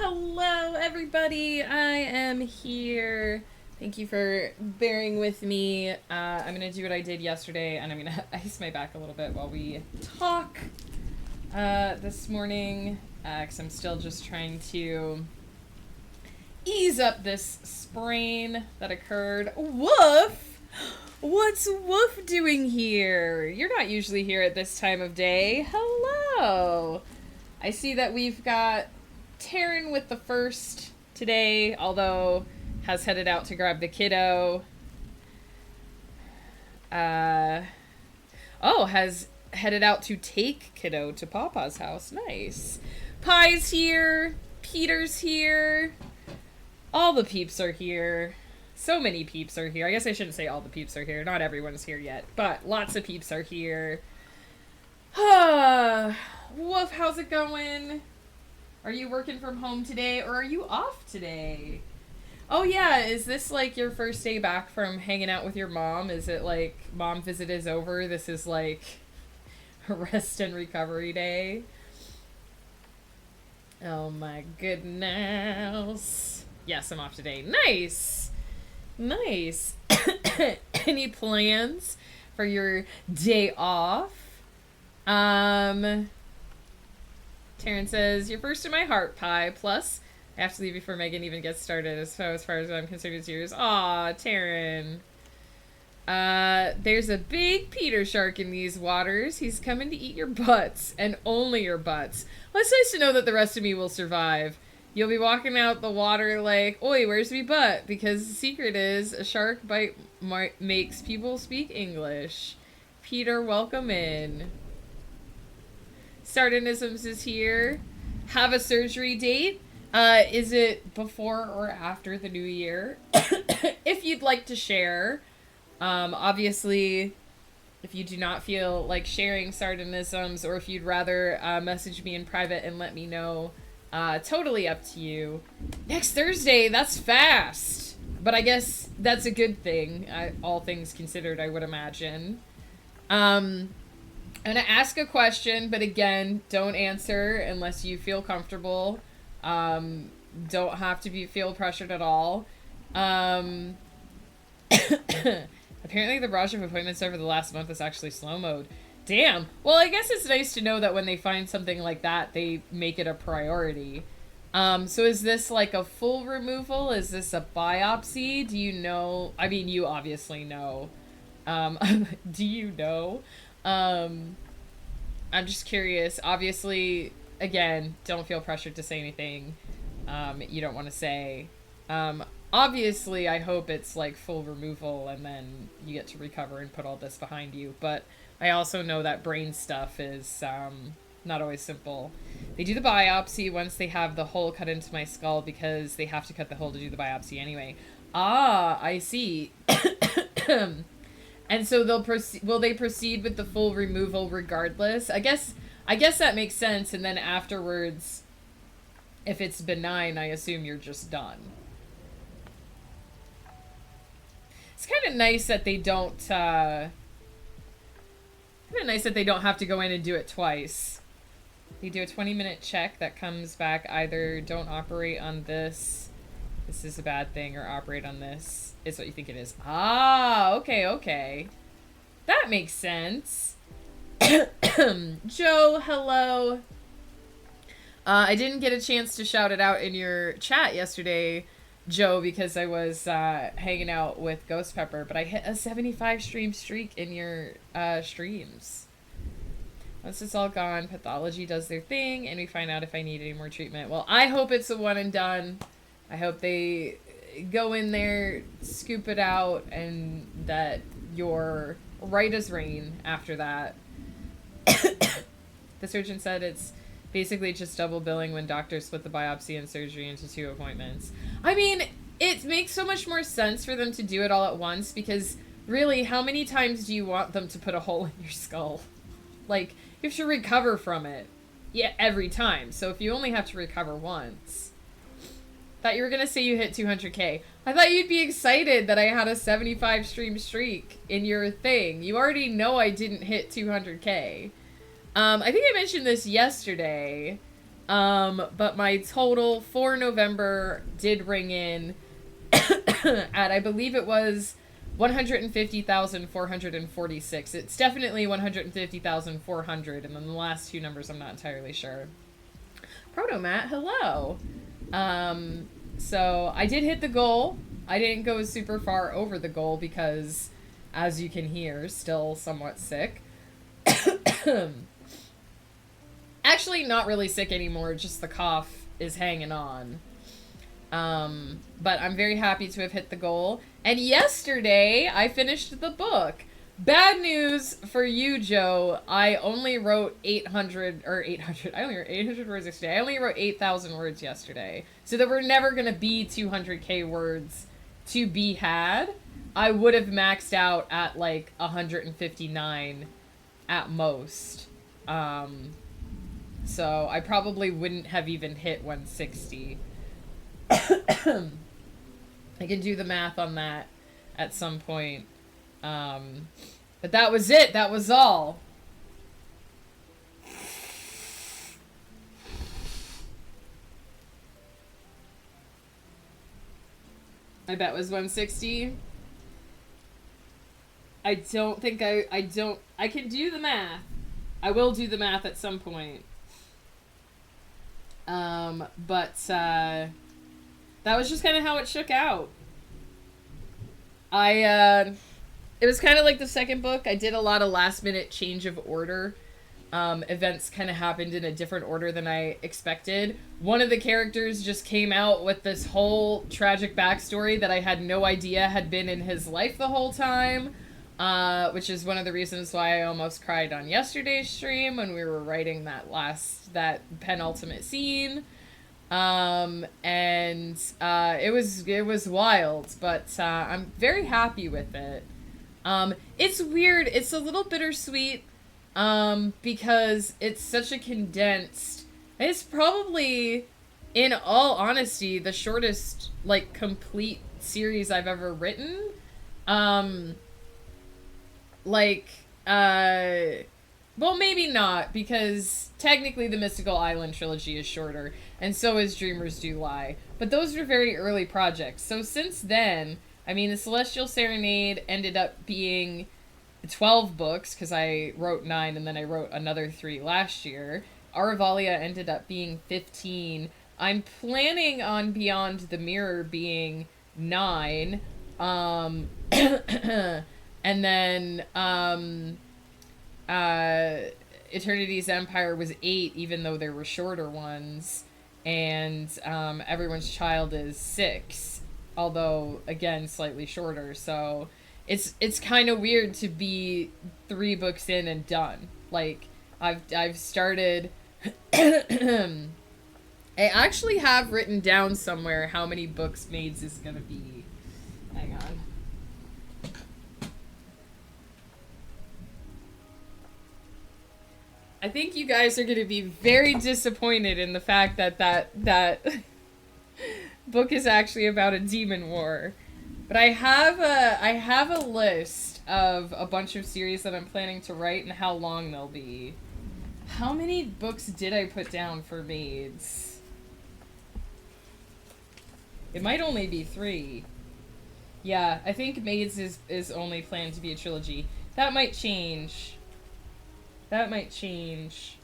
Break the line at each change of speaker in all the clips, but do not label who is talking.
Hello, everybody. I am here. Thank you for bearing with me. I'm going to do what I did yesterday, and I'm going to ice my back a little bit while we talk this morning, because I'm still just trying to ease up this sprain that occurred. Woof! What's Woof doing here? You're not usually here at this time of day. Hello! I see that we've got Taryn with the first today, although has headed out to grab the kiddo. Has headed out to take kiddo to Papa's house. Nice. Pie's here. Peter's here. All the peeps are here. So many peeps are here. I guess I shouldn't say all the peeps are here. Not everyone's here yet, but lots of peeps are here. Woof, how's it going? Are you working from home today, or are you off today? Oh yeah, is this like your first day back from hanging out with your mom? Is it like mom visit is over? This is like rest and recovery day? Oh my goodness. Yes, I'm off today. Nice! Nice. Any plans for your day off? Taryn says, "You're first in my heart, Pie. Plus, I have to leave before Megan even gets started. As far as I'm concerned, it's yours." Aw, Taryn. There's a big Peter shark in these waters. He's coming to eat your butts, and only your butts. Well, it's nice to know that the rest of me will survive. You'll be walking out the water like, "Oi, where's me butt?" Because the secret is a shark bite makes people speak English. Peter, welcome in. Sardonisms is here. Have a surgery date. Is it before or after the new year? If you'd like to share. Obviously, if you do not feel like sharing sardonisms, or if you'd rather message me in private and let me know, totally up to you. Next Thursday, that's fast. But I guess that's a good thing, all things considered, I would imagine. I'm going to ask a question, but again, don't answer unless you feel comfortable. Don't have to feel pressured at all. Apparently the barrage of appointments over the last month is actually slow mode. Damn. Well, I guess it's nice to know that when they find something like that, they make it a priority. So is this like a full removal? Is this a biopsy? Do you know? I mean, you obviously know. Do you know? I'm just curious. Obviously, again, don't feel pressured to say anything you don't want to say. Obviously, I hope it's like full removal and then you get to recover and put all this behind you. But I also know that brain stuff is not always simple. They do the biopsy once they have the hole cut into my skull because they have to cut the hole to do the biopsy anyway. Ah, I see. And so they'll proceed. Will they proceed with the full removal regardless? I guess that makes sense. And then afterwards, if it's benign, I assume you're just done. It's kind of nice that they don't. Kind of nice that they don't have to go in and do it twice. They do a 20-minute check that comes back either don't operate on this. This is a bad thing, or operate on this is what you think it is. Ah, okay. That makes sense. Joe, hello. I didn't get a chance to shout it out in your chat yesterday, Joe, because I was hanging out with Ghost Pepper, but I hit a 75 stream streak in your streams. Once it's all gone, pathology does their thing, and we find out if I need any more treatment. Well, I hope it's a one and done. I hope they go in there, scoop it out, and that you're right as rain after that. The surgeon said it's basically just double billing when doctors split the biopsy and surgery into 2 appointments. I mean, it makes so much more sense for them to do it all at once, because really, how many times do you want them to put a hole in your skull? Like, you have to recover from it. Yeah, every time. So if you only have to recover once... Thought you were going to say you hit 200k. I thought you'd be excited that I had a 75 stream streak in your thing. You already know I didn't hit 200k. I think I mentioned this yesterday. But my total for November did ring in at, I believe it was 150,446. It's definitely 150,400, and then the last two numbers I'm not entirely sure. Proto Matt, hello. So I did hit the goal. I didn't go super far over the goal because, as you can hear, still somewhat sick. Actually, not really sick anymore, just the cough is hanging on. But I'm very happy to have hit the goal. And yesterday, I finished the book. Bad news for you, Joe. I only wrote 800. I only wrote 800 words yesterday. I only wrote 8,000 words yesterday. So there were never going to be 200k words to be had. I would have maxed out at like 159 at most. So I probably wouldn't have even hit 160. I can do the math on that at some point. But that was it. That was all. I bet it was 160. I don't think I can do the math. I will do the math at some point. But that was just kind of how it shook out. It was kind of like the second book. I did a lot of last minute change of order. Events kind of happened in a different order than I expected. One of the characters just came out with this whole tragic backstory that I had no idea had been in his life the whole time. Which is one of the reasons why I almost cried on yesterday's stream when we were writing that penultimate scene. It was wild, but I'm very happy with it. It's weird. It's a little bittersweet, because it's such a condensed. It's probably, in all honesty, the shortest, like, complete series I've ever written. Well, maybe not, because technically the Mystical Island trilogy is shorter, and so is Dreamers Do Lie. But those were very early projects. So since then, I mean, the Celestial Serenade ended up being 12 books, because I wrote 9 and then I wrote another 3 last year. Aravalia ended up being 15. I'm planning on Beyond the Mirror being 9. And then Eternity's Empire was 8, even though there were shorter ones. And Everyone's Child is 6, although again slightly shorter. So it's kind of weird to be 3 books in and done. Like I've started. I actually have written down somewhere how many books Maids is gonna be. Hang on. I think you guys are going to be very disappointed in the fact that that book is actually about a demon war. But I have a list of a bunch of series that I'm planning to write and how long they'll be. How many books did I put down for Maids? It might only be 3. Yeah, I think Maids is only planned to be a trilogy. That might change. That might change.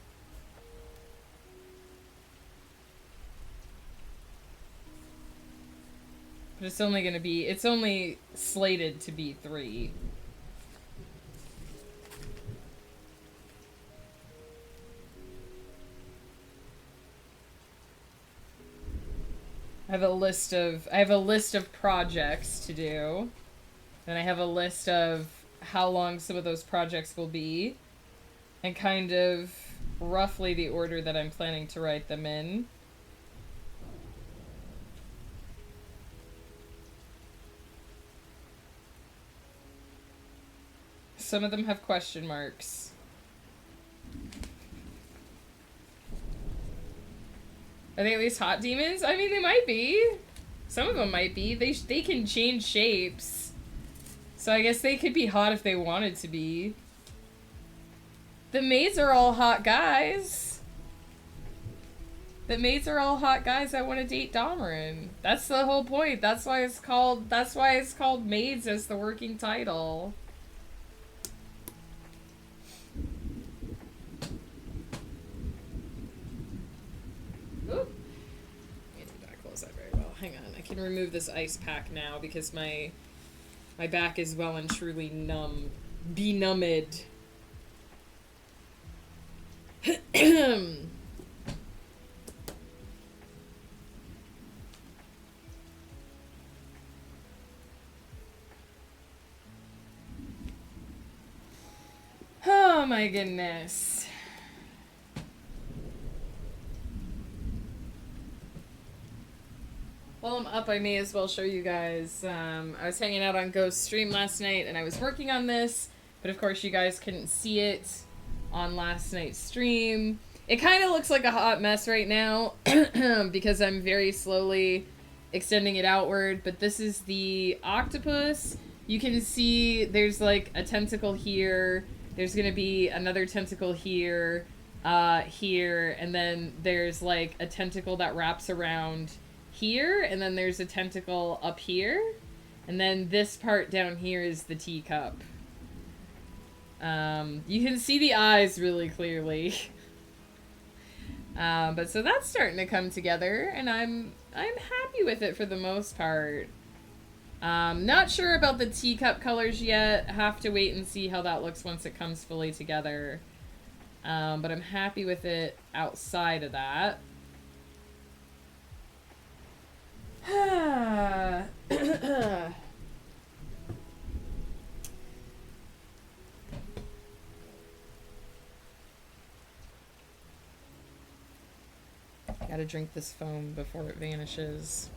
But it's only slated to be 3. I have a list of projects to do. And I have a list of how long some of those projects will be. And kind of roughly the order that I'm planning to write them in. Some of them have question marks. Are they at least hot demons? I mean, they might be. Some of them might be. They can change shapes. So I guess they could be hot if they wanted to be. The maids are all hot guys. That maids are all hot guys that want to date Domerin. That's the whole point. That's why it's called Maids as the working title. Oop. I did not close that very well. Hang on. I can remove this ice pack now because my back is well and truly benumbed. Oh my goodness. While I'm up, I may as well show you guys. I was hanging out on Ghost Stream last night and I was working on this, but of course you guys couldn't see it on last night's stream. It kind of looks like a hot mess right now because I'm very slowly extending it outward, but this is the octopus. You can see there's like a tentacle here. There's going to be another tentacle here, here, and then there's like a tentacle that wraps around here, and then there's a tentacle up here, and then this part down here is the teacup. You can see the eyes really clearly. But so that's starting to come together, and I'm happy with it for the most part. Not sure about the teacup colors yet. Have to wait and see how that looks once it comes fully together. But I'm happy with it outside of that. Gotta drink this foam before it vanishes.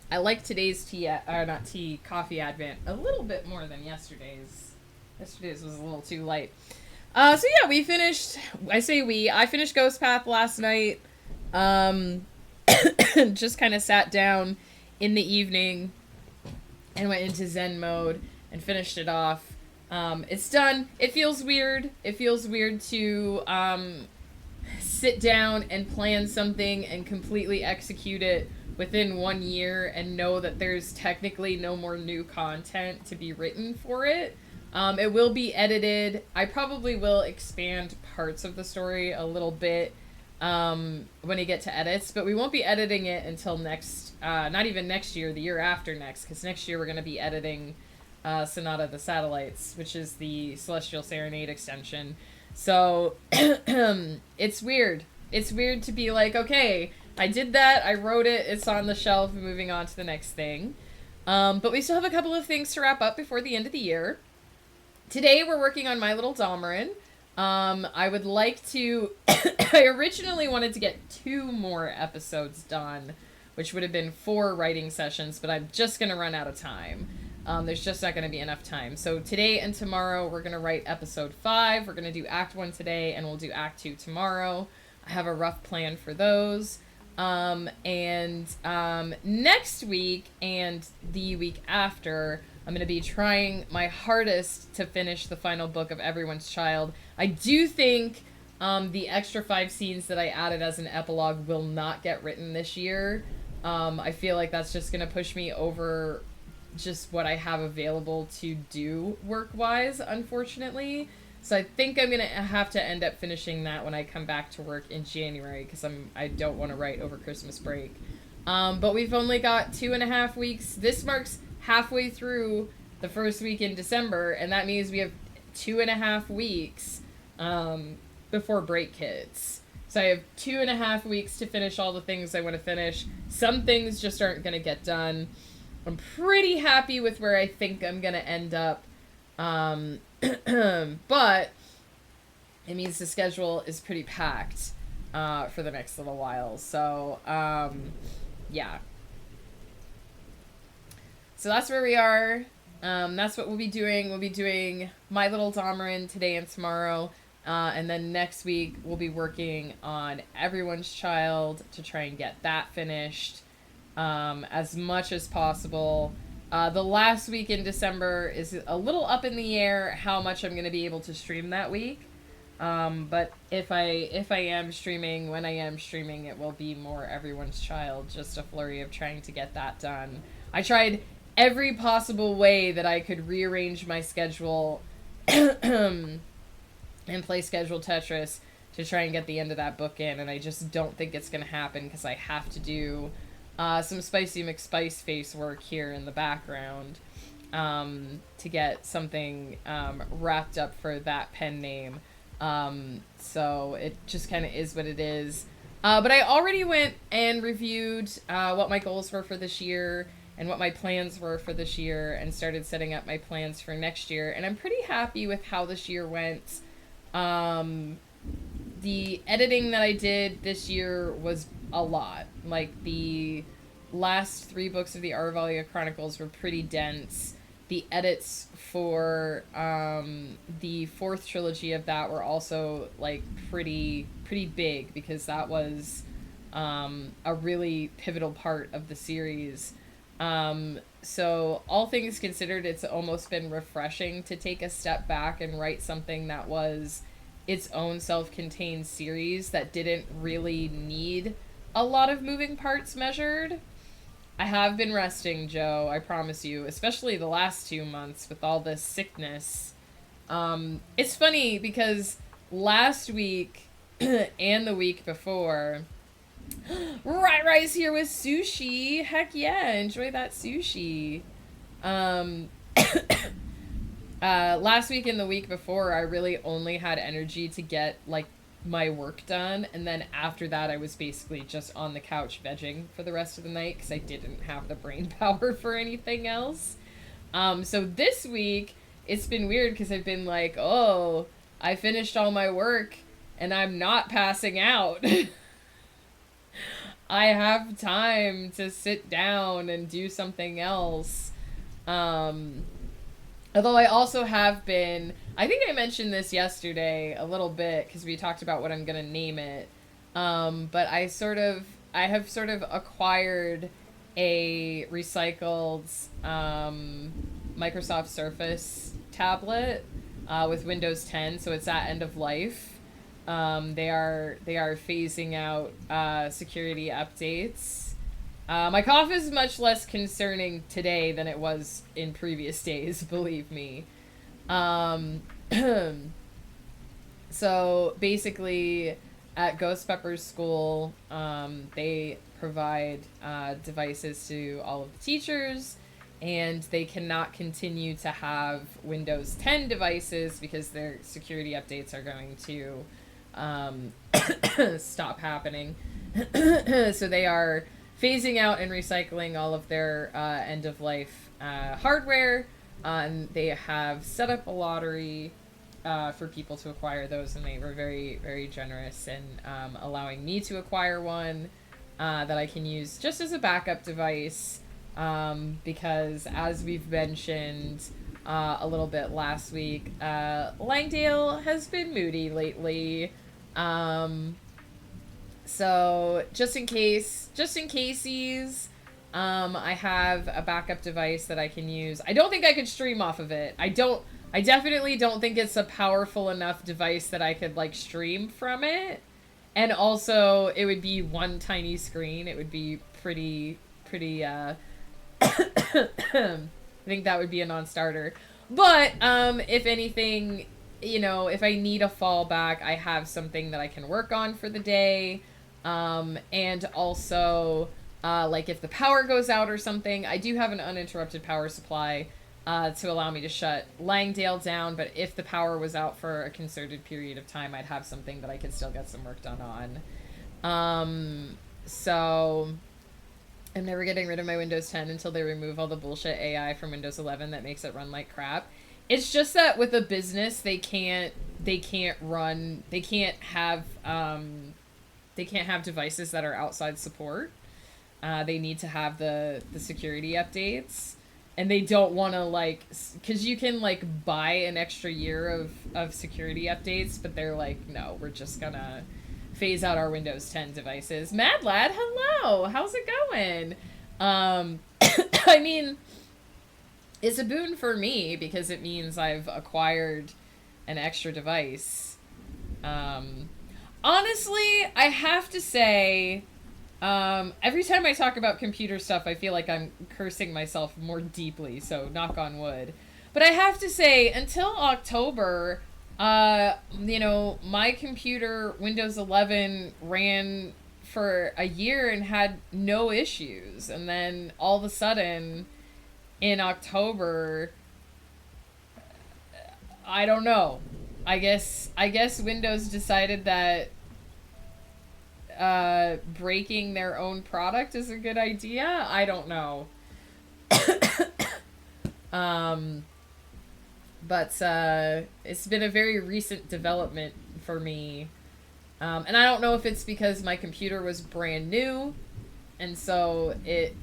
I like today's coffee advent a little bit more than yesterday's. Yesterday's was a little too light. So yeah, we finished, I finished Ghost Path last night. Just kind of sat down in the evening and went into Zen mode and finished it off. It's done. It feels weird. It feels weird to, sit down and plan something and completely execute it within 1 year and know that there's technically no more new content to be written for it. It will be edited. I probably will expand parts of the story a little bit when I get to edits, but we won't be editing it until next, not even next year, the year after next, because next year we're going to be editing Sonata of the Satellites, which is the Celestial Serenade extension. So it's weird. It's weird to be like, okay, I did that, I wrote it, it's on the shelf, moving on to the next thing. But we still have a couple of things to wrap up before the end of the year. Today we're working on My Little Domerin. I would like to... I originally wanted to get 2 more episodes done, which would have been 4 writing sessions, but I'm just going to run out of time. There's just not going to be enough time. So today and tomorrow we're going to write episode 5. We're going to do Act 1 today, and we'll do Act 2 tomorrow. I have a rough plan for those. Next week and the week after, I'm going to be trying my hardest to finish the final book of Everyone's Child. I do think the extra 5 scenes that I added as an epilogue will not get written this year. I feel like that's just going to push me over just what I have available to do work-wise, unfortunately. So I think I'm going to have to end up finishing that when I come back to work in January, because I don't want to write over Christmas break. But we've only got 2.5 weeks. This marks halfway through the first week in December, and that means we have 2.5 weeks before break hits. So I have 2.5 weeks to finish all the things I want to finish. Some things just aren't going to get done. I'm pretty happy with where I think I'm going to end up. But it means the schedule is pretty packed for the next little while. So, yeah. So that's where we are. That's what we'll be doing. We'll be doing My Little Domerin today and tomorrow. And then next week we'll be working on Everyone's Child to try and get that finished. as much as possible. The last week in December is a little up in the air how much I'm going to be able to stream that week. But if I am streaming, when I am streaming, it will be more Everyone's Child, just a flurry of trying to get that done. I tried every possible way that I could rearrange my schedule and play schedule Tetris to try and get the end of that book in, and I just don't think it's going to happen because I have to do some Spicy McSpice face work here in the background to get something wrapped up for that pen name. So it just kind of is what it is. But I already went and reviewed what my goals were for this year and what my plans were for this year and started setting up my plans for next year. And I'm pretty happy with how this year went. The editing that I did this year was a lot. Like, the last 3 books of the Arvalia Chronicles were pretty dense. The edits for the 4th trilogy of that were also, like, pretty big, because that was a really pivotal part of the series. So all things considered, it's almost been refreshing to take a step back and write something that was its own self-contained series that didn't really need a lot of moving parts measured. I have been resting, Joe, I promise you, especially the last 2 months with all this sickness. It's funny because last week and the week before, Rice here with sushi. Heck yeah, enjoy that sushi. Last week and the week before, I really only had energy to get, like, my work done, and then after that I was basically just on the couch vegging for the rest of the night because I didn't have the brain power for anything else. So this week it's been weird because I've been like, oh, I finished all my work and I'm not passing out. I have time to sit down and do something else. Although I also have been, I think I mentioned this yesterday a little bit because we talked about what I'm going to name it. But I have sort of acquired a recycled Microsoft Surface tablet with Windows 10, so it's at end of life. They are phasing out security updates. My cough is much less concerning today than it was in previous days, believe me. So basically at Ghost Pepper's school, they provide devices to all of the teachers, and they cannot continue to have Windows 10 devices because their security updates are going to stop happening. So they are phasing out and recycling all of their end-of-life hardware. And they have set up a lottery for people to acquire those, and they were very, very generous in allowing me to acquire one that I can use just as a backup device, because as we've mentioned a little bit last week, Langdale has been moody lately. So just in caseies, I have a backup device that I can use. I don't think I could stream off of it. I definitely don't think it's a powerful enough device that I could, like, stream from it. And also, it would be one tiny screen. It would be pretty, I think that would be a non-starter. But, if anything, you know, if I need a fallback, I have something that I can work on for the day. And also, like, if the power goes out or something, I do have an uninterrupted power supply to allow me to shut Langdale down, but if the power was out for a concerted period of time, I'd have something that I could still get some work done on. So I'm never getting rid of my Windows 10 until they remove all the bullshit AI from Windows 11 that makes it run like crap. It's just that with a business, they can't have devices that are outside support. They need to have the security updates, and they don't want to, like, because you can, like, buy an extra year of security updates, but they're like, no, we're just gonna phase out our Windows 10 devices. Mad Lad, hello, how's it going? Um, I mean, it's a boon for me because it means I've acquired an extra device. Um, Honestly, I have to say, every time I talk about computer stuff, I feel like I'm cursing myself more deeply, so knock on wood. But I have to say, until October, my computer, Windows 11, ran for a year and had no issues. And then all of a sudden, in October, I don't know. I guess Windows decided that breaking their own product is a good idea. I don't know. Um, but it's been a very recent development for me. And I don't know if it's because my computer was brand new, and so it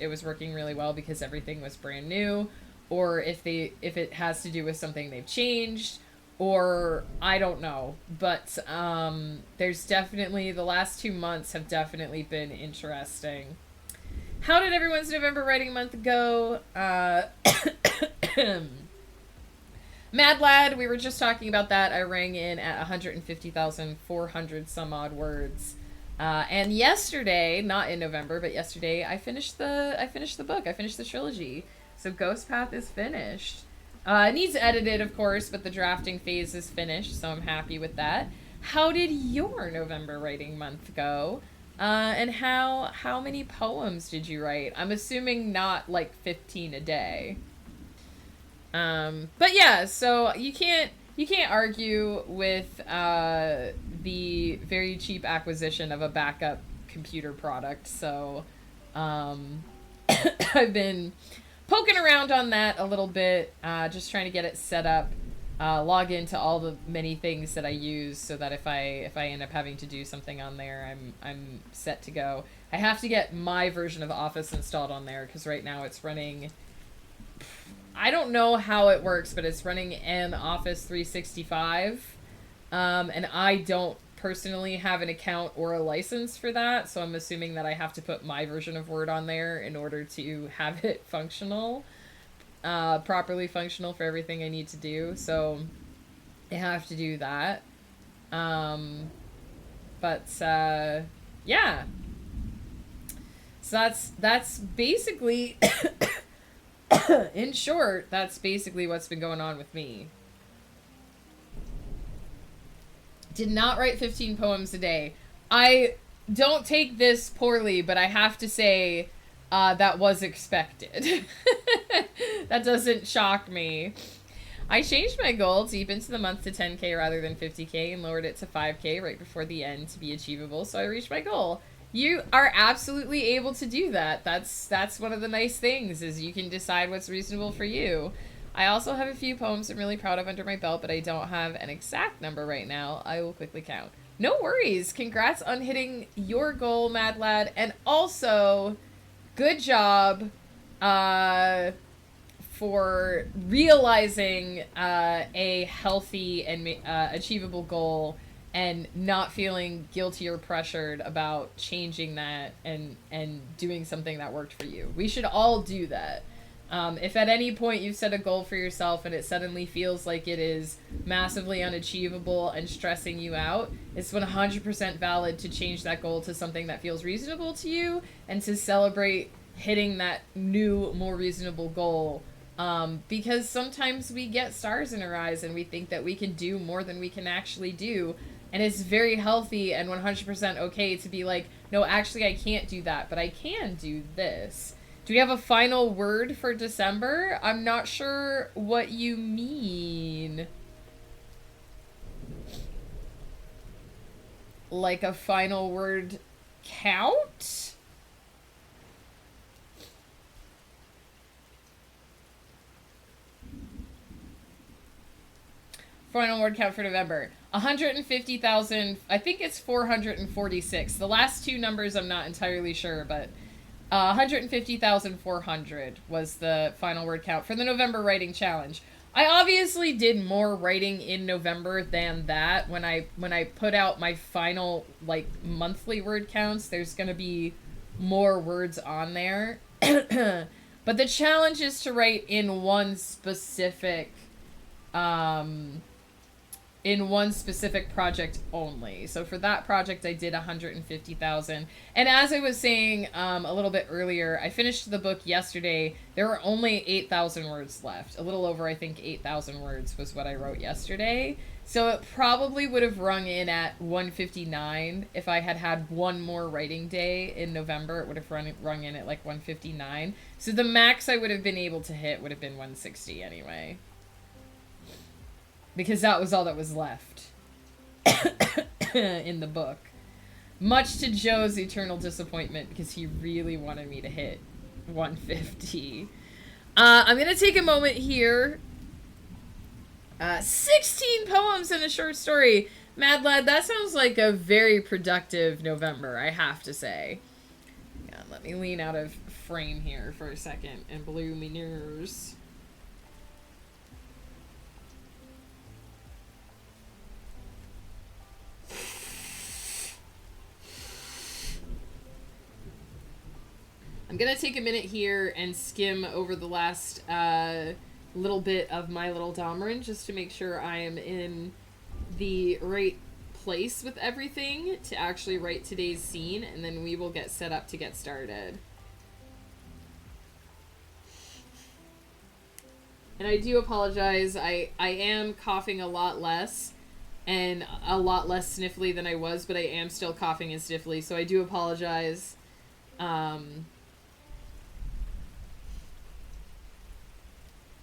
was working really well because everything was brand new, or if it has to do with something they've changed, or I don't know. But there's definitely, the last 2 months have definitely been interesting. How did everyone's November writing month go? Mad Lad, we were just talking about that. I rang in at 150,400 some odd words. And yesterday, not in November, but yesterday, I finished the book. I finished the trilogy. So Ghost Path is finished. It needs edited, of course, but the drafting phase is finished, so I'm happy with that. How did your November writing month go? And how many poems did you write? I'm assuming not like 15 a day. But yeah, so you can't argue with the very cheap acquisition of a backup computer product. So I've been poking around on that a little bit, just trying to get it set up, log into all the many things that I use, so that if I end up having to do something on there, I'm set to go. I have to get my version of Office installed on there because right now it's running. I don't know how it works, but it's running an Office 365, and I don't personally have an account or a license for that, so I'm assuming that I have to put my version of Word on there in order to have it functional, properly functional for everything I need to do, so I have to do that. Yeah. So that's basically... In short, that's basically what's been going on with me. Did not write 15 poems a day. I don't take this poorly, but I have to say that was expected. That doesn't shock me. I changed my goal deep into the month to 10K rather than 50K and lowered it to 5K right before the end to be achievable, so I reached my goal. You are absolutely able to do that. That's one of the nice things, is you can decide what's reasonable for you. I also have a few poems I'm really proud of under my belt, but I don't have an exact number right now. I will quickly count. No worries. Congrats on hitting your goal, Mad Lad. And also, good job for realizing a healthy and achievable goal, and not feeling guilty or pressured about changing that and doing something that worked for you. We should all do that. If at any point you've set a goal for yourself and it suddenly feels like it is massively unachievable and stressing you out, it's 100% valid to change that goal to something that feels reasonable to you, and to celebrate hitting that new, more reasonable goal. Because sometimes we get stars in our eyes and we think that we can do more than we can actually do. And it's very healthy and 100% okay to be like, no, actually I can't do that, but I can do this. Do we have a final word for December? I'm not sure what you mean. Like a final word count? Final word count for November. 150,000, I think it's 446. The last two numbers I'm not entirely sure, but 150,400 was the final word count for the November writing challenge. I obviously did more writing in November than that. When I put out my final like monthly word counts, there's going to be more words on there. But the challenge is to write um, in one specific project only. So for that project, I did 150,000. And as I was saying a little bit earlier, I finished the book yesterday. There were only 8,000 words left. A little over, I think, 8,000 words was what I wrote yesterday. So it probably would have rung in at 159 if I had had one more writing day in November. It would have rung in at like 159. So the max I would have been able to hit would have been 160 anyway. Because that was all that was left in the book. Much to Joe's eternal disappointment, because he really wanted me to hit 150. I'm going to take a moment here. 16 poems and a short story. Mad Lad, that sounds like a very productive November, I have to say. Yeah, let me lean out of frame here for a second and blue me ears. I'm going to take a minute here and skim over the last little bit of My Little Domerin just to make sure I am in the right place with everything to actually write today's scene, and then we will get set up to get started. And I do apologize. I am coughing a lot less and a lot less sniffly than I was, but I am still coughing and sniffly, so I do apologize.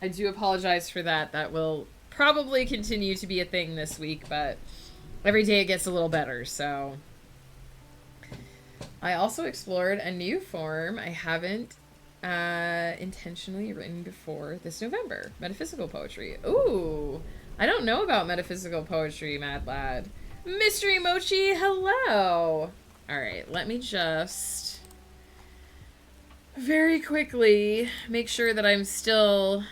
I do apologize for that. That will probably continue to be a thing this week, but every day it gets a little better, so. I also explored a new form I haven't intentionally written before this November. Metaphysical poetry. Ooh, I don't know about metaphysical poetry, Mad Lad. Mystery Mochi, hello! Alright, let me just very quickly make sure that I'm still...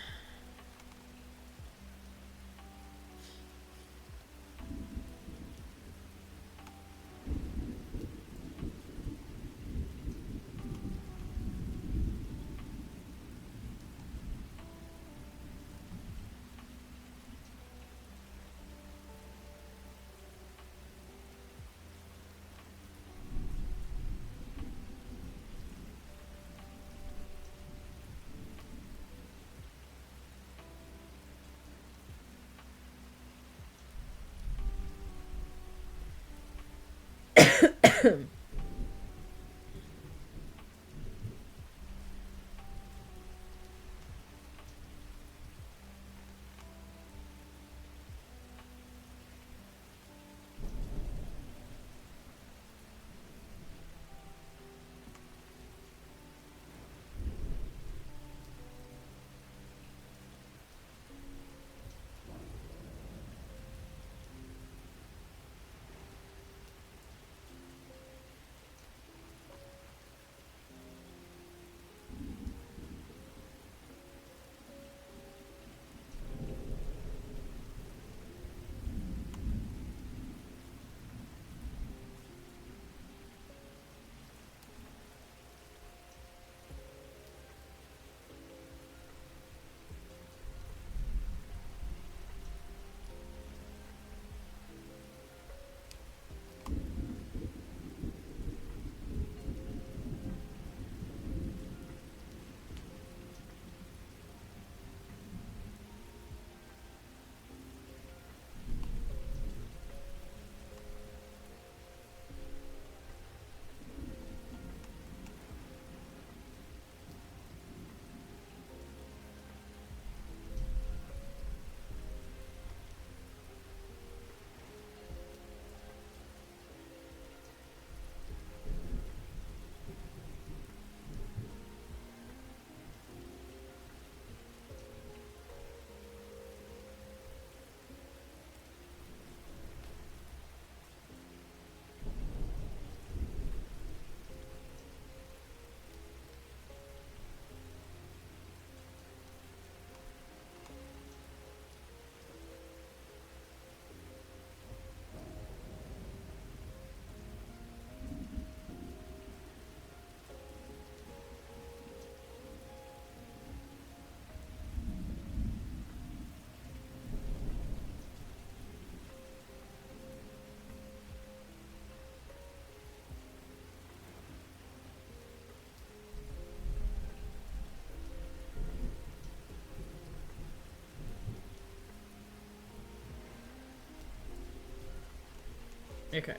Okay.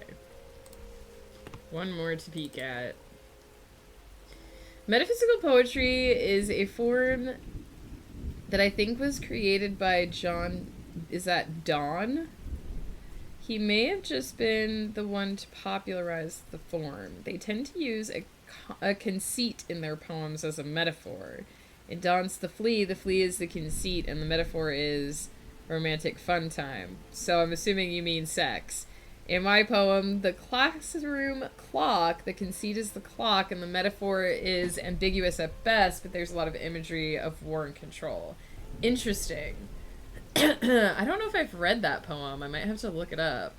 One more to peek at. Metaphysical poetry is a form that I think was created by John. Is that Donne? He may have just been the one to popularize the form. They tend to use a conceit in their poems as a metaphor. In Donne's the flea is the conceit, and the metaphor is romantic fun time. So I'm assuming you mean sex. In my poem, the classroom clock, the conceit is the clock, and the metaphor is ambiguous at best, but there's a lot of imagery of war and control. Interesting. I don't know if I've read that poem. I might have to look it up.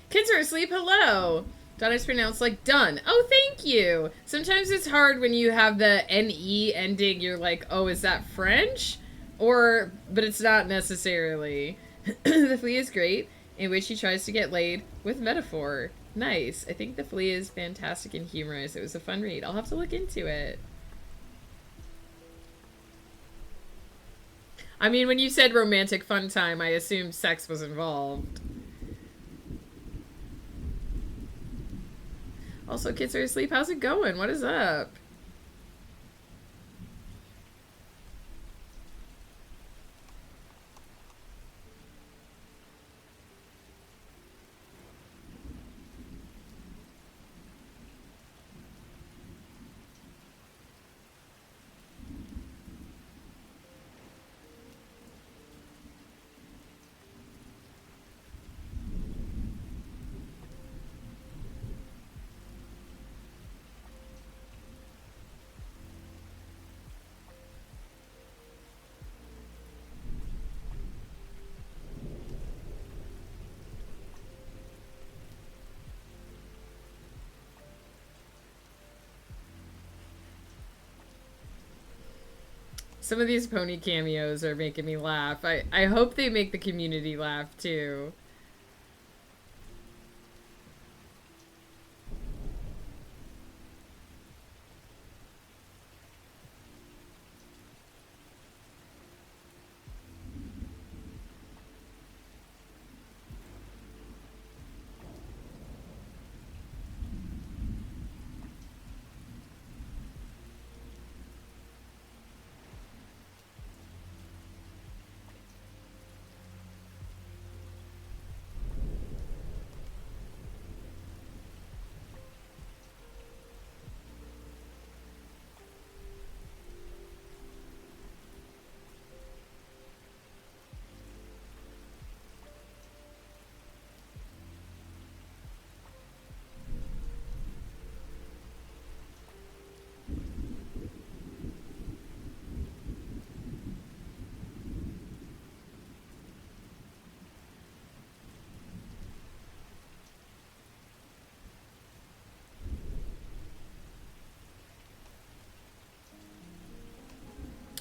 Kids are asleep. Hello. Donna's pronounced like done. Oh, thank you. Sometimes it's hard when you have the NE ending. You're like, oh, is that French? But it's not necessarily. The flea is great, in which he tries to get laid with metaphor. Nice. I think the flea is fantastic and humorous. It was a fun read. I'll have to look into it. I mean, when you said romantic fun time, I assumed sex was involved. Also, kids are asleep. How's it going? What is up? Some of these pony cameos are making me laugh. I hope they make the community laugh too.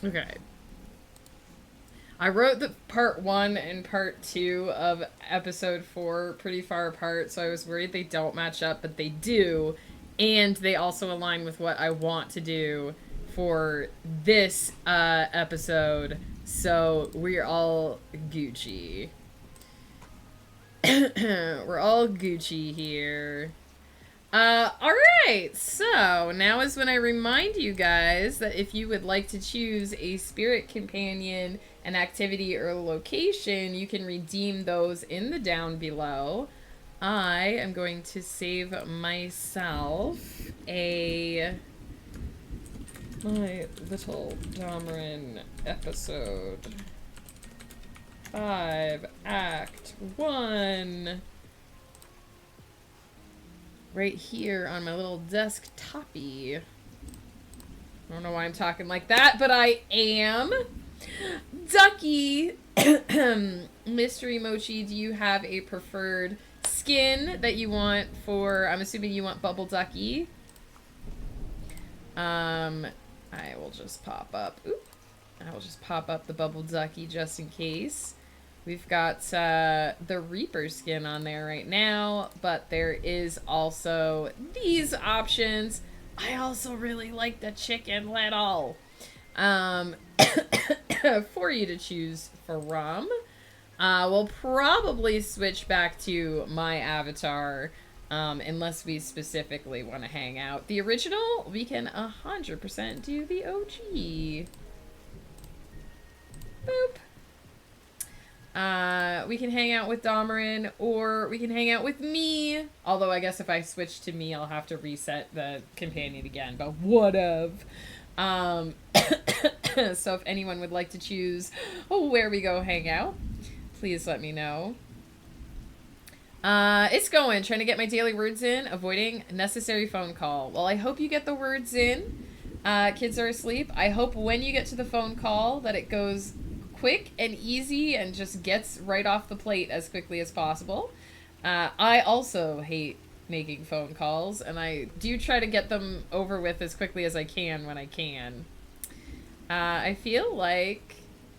Okay. I wrote the part 1 and part 2 of episode 4 pretty far apart, so I was worried they don't match up, but they do. And they also align with what I want to do for this episode. So we're all Gucci. We're all Gucci here. Alright, so now is when I remind you guys that if you would like to choose a spirit companion, an activity, or a location, you can redeem those in the down below. I am going to save myself a My Little Domerin episode 5, Act 1. Right here on my little desktopy. I don't know why I'm talking like that, but I am. Ducky! Mystery Mochi, do you have a preferred skin that you want for... I'm assuming you want Bubble Ducky. I will just pop up... Oop. I will just pop up the Bubble Ducky just in case. We've got the Reaper skin on there right now, but there is also these options. I also really like the Chicken Little for you to choose from. We'll probably switch back to my avatar unless we specifically want to hang out. The original, we can 100% do the OG. Boop. We can hang out with Domerin, or we can hang out with me. Although I guess if I switch to me, I'll have to reset the companion again, but whatever. So if anyone would like to choose where we go hang out, please let me know. It's going. Trying to get my daily words in, avoiding necessary phone call. Well, I hope you get the words in. Kids are asleep. I hope when you get to the phone call that it goes quick and easy and just gets right off the plate as quickly as possible. I also hate making phone calls, and I do try to get them over with as quickly as I can when I can. I feel like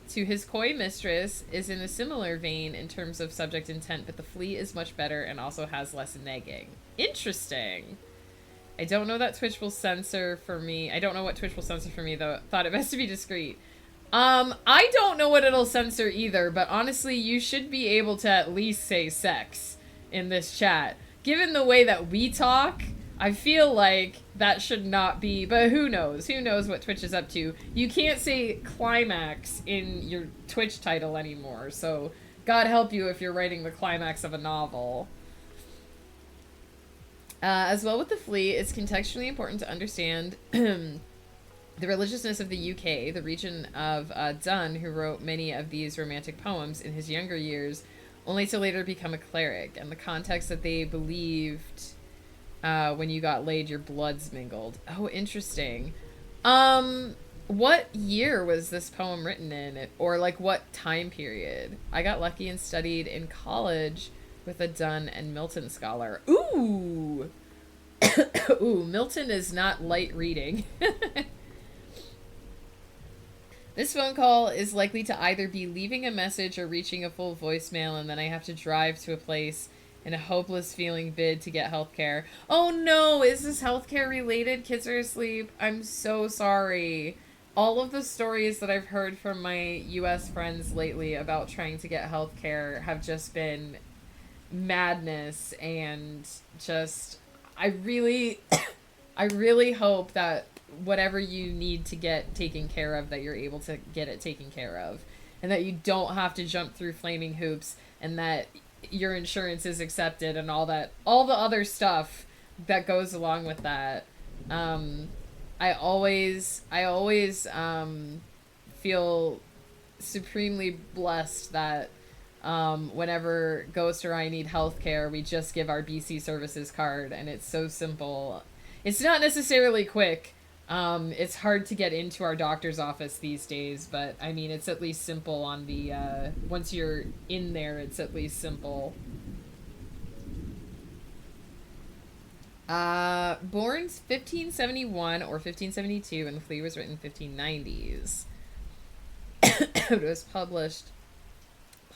To His Coy Mistress is in a similar vein in terms of subject intent, but the flea is much better and also has less negging. Interesting. I don't know that Twitch will censor for me. I don't know what Twitch will censor for me, though. Thought it best to be discreet. I don't know what it'll censor either, but honestly, you should be able to at least say sex in this chat. Given the way that we talk, I feel like that should not be, but who knows? Who knows what Twitch is up to? You can't say climax in your Twitch title anymore, so God help you if you're writing the climax of a novel. As well with the flea, it's contextually important to understand the religiousness of the UK, the region of Donne, who wrote many of these romantic poems in his younger years, only to later become a cleric, and the context that they believed when you got laid, your blood's mingled. Oh, interesting. What year was this poem written in? Or, like, what time period? I got lucky and studied in college with a Donne and Milton scholar. Ooh! Ooh, Milton is not light reading. This phone call is likely to either be leaving a message or reaching a full voicemail, and then I have to drive to a place in a hopeless feeling bid to get health care. Oh no, is this healthcare related? Kids are asleep. I'm so sorry. All of the stories that I've heard from my US friends lately about trying to get health care have just been madness, and just I really I really hope that whatever you need to get taken care of, that you're able to get it taken care of, and that you don't have to jump through flaming hoops, and that your insurance is accepted, and all the other stuff that goes along with that. I always feel supremely blessed that whenever Ghost or I need health care, we just give our BC Services card, and it's so simple. It's not necessarily quick. It's hard to get into our doctor's office these days, but I mean, it's at least simple on the, once you're in there, it's at least simple. Born 1571 or 1572, and the flea was written 1590s. It was published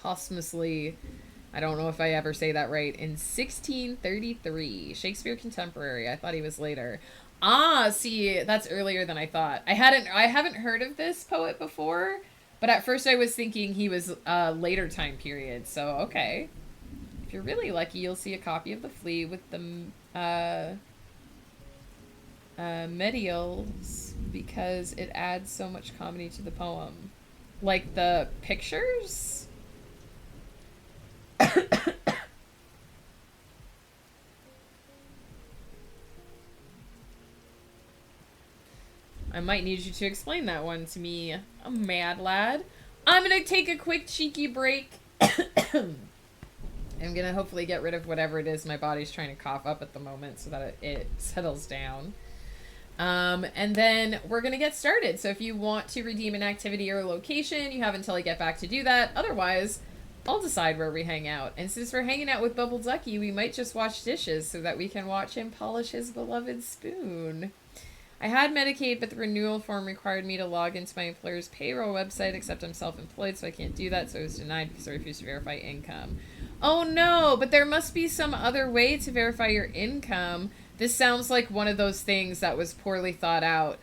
posthumously, I don't know if I ever say that right, in 1633. Shakespeare contemporary. I thought he was later. Ah, see, that's earlier than I thought. I haven't heard of this poet before, but at first I was thinking he was later time period. So okay, if you're really lucky, you'll see a copy of The Flea with the medials, because it adds so much comedy to the poem, like the pictures. I might need you to explain that one to me, a mad lad. I'm gonna take a quick cheeky break. I'm gonna hopefully get rid of whatever it is my body's trying to cough up at the moment, so that it settles down. And then we're gonna get started. So if you want to redeem an activity or a location, you have until I get back to do that. Otherwise, I'll decide where we hang out. And since we're hanging out with Bubble Ducky, we might just wash dishes so that we can watch him polish his beloved spoon. I had Medicaid, but the renewal form required me to log into my employer's payroll website, except I'm self-employed, so I can't do that, so I was denied because I refused to verify income. Oh no, but there must be some other way to verify your income. This sounds like one of those things that was poorly thought out.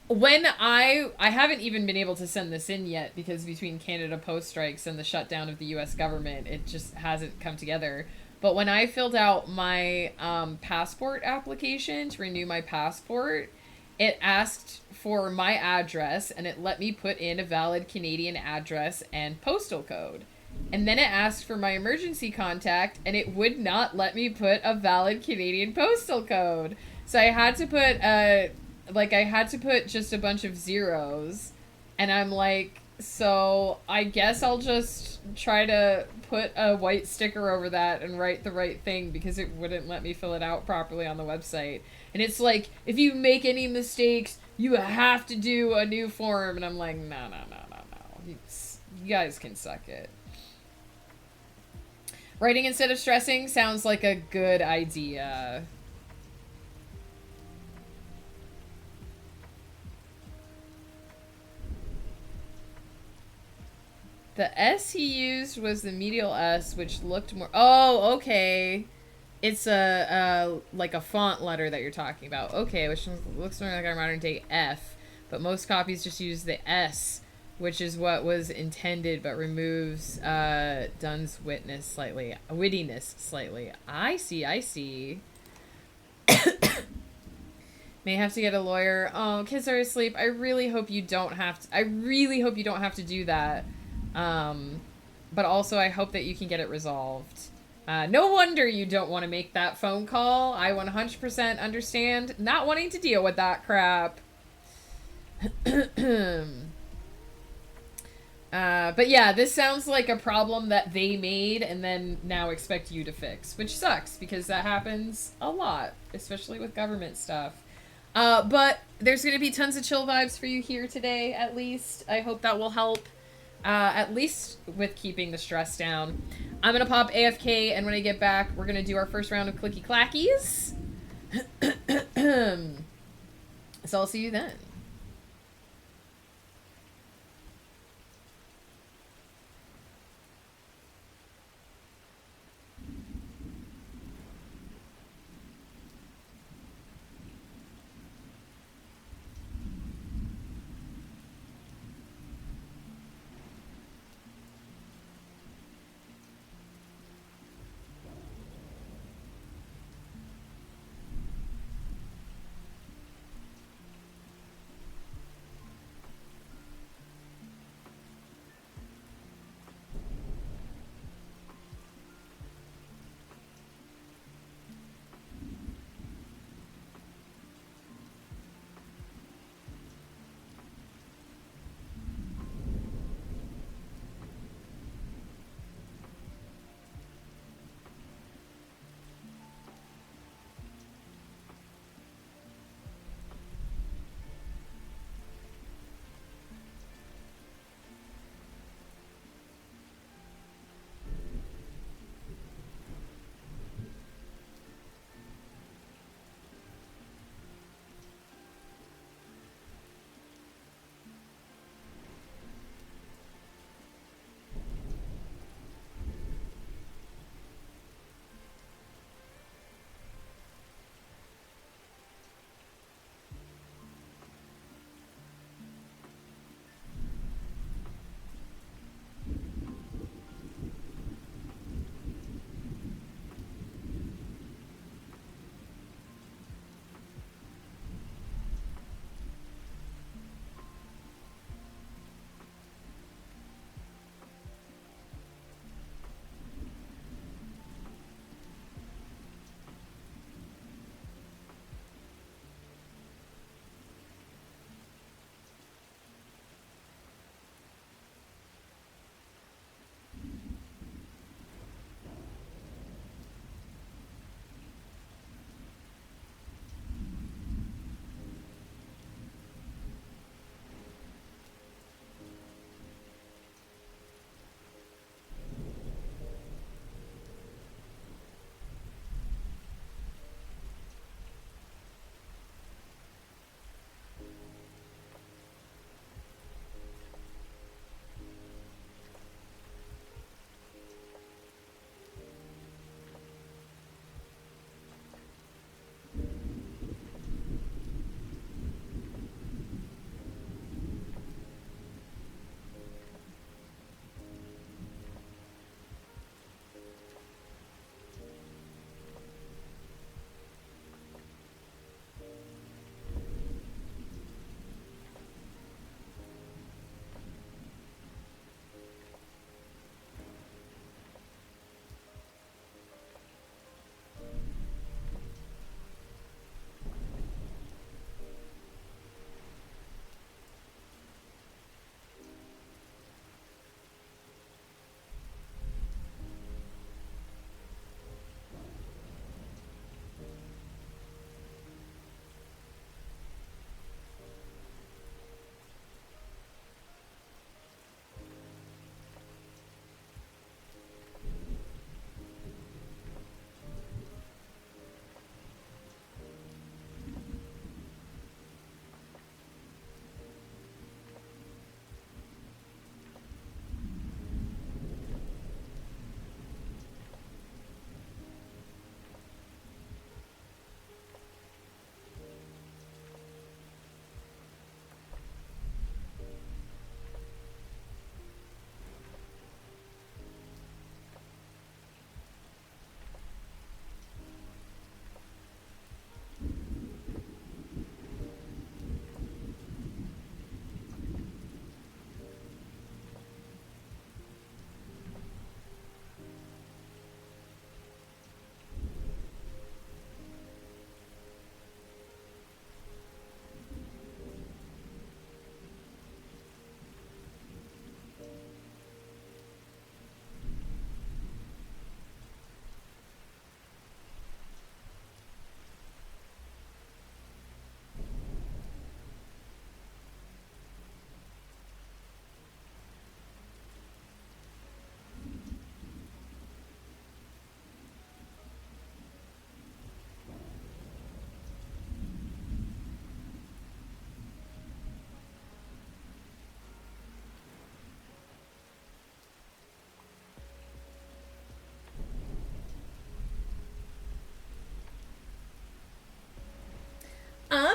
When I haven't even been able to send this in yet, because between Canada Post strikes and the shutdown of the US government, it just hasn't come together. But when I filled out my passport application to renew my passport, it asked for my address, and it let me put in a valid Canadian address and postal code. And then it asked for my emergency contact, and it would not let me put a valid Canadian postal code. So I had to put just a bunch of zeros, and I'm like, so I guess I'll just try to put a white sticker over that and write the right thing, because it wouldn't let me fill it out properly on the website. And it's like, if you make any mistakes, you have to do a new form. And I'm like, no. You guys can suck it. Writing instead of stressing sounds like a good idea. The S he used was the medial S, which looked more... Oh, okay. It's like a font letter that you're talking about. Okay, which looks more like our modern day F. But most copies just use the S, which is what was intended, but removes Dunn's wittiness slightly. I see. May have to get a lawyer. Oh, kids are asleep. I really hope you don't have to do that. But also I hope that you can get it resolved. No wonder you don't want to make that phone call. I 100% understand not wanting to deal with that crap. But yeah, this sounds like a problem that they made and then now expect you to fix, which sucks because that happens a lot, especially with government stuff. But there's going to be tons of chill vibes for you here today, at least. I hope that will help. At least with keeping the stress down. I'm gonna pop AFK, and when I get back, we're gonna do our first round of clicky clackies. So I'll see you then.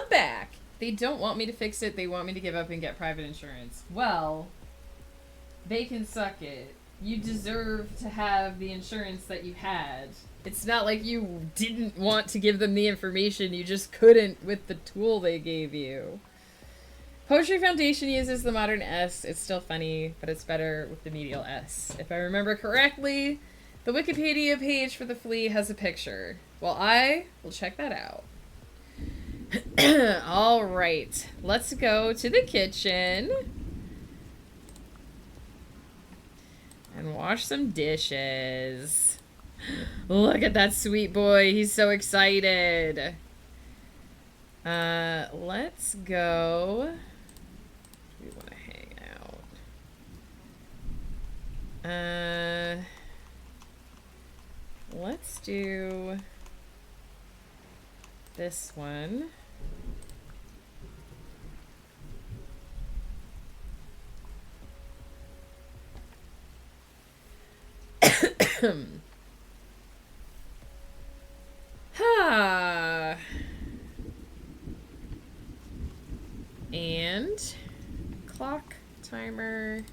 back. They don't want me to fix it. They want me to give up and get private insurance. Well, they can suck it. You deserve to have the insurance that you had. It's not like you didn't want to give them the information. You just couldn't with the tool they gave you. Poetry Foundation uses the modern S. It's still funny, but it's better with the medial S. If I remember correctly, the Wikipedia page for the flea has a picture. Well, I will check that out. All right, let's go to the kitchen and wash some dishes. Look at that sweet boy. He's so excited. Let's go. We want to hang out. Let's do this one. And clock timer.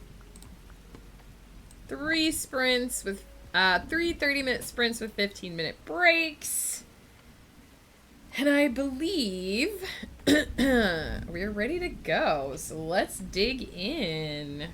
3 sprints with 3 30-minute sprints with 15-minute breaks. And I believe we're ready to go. So let's dig in.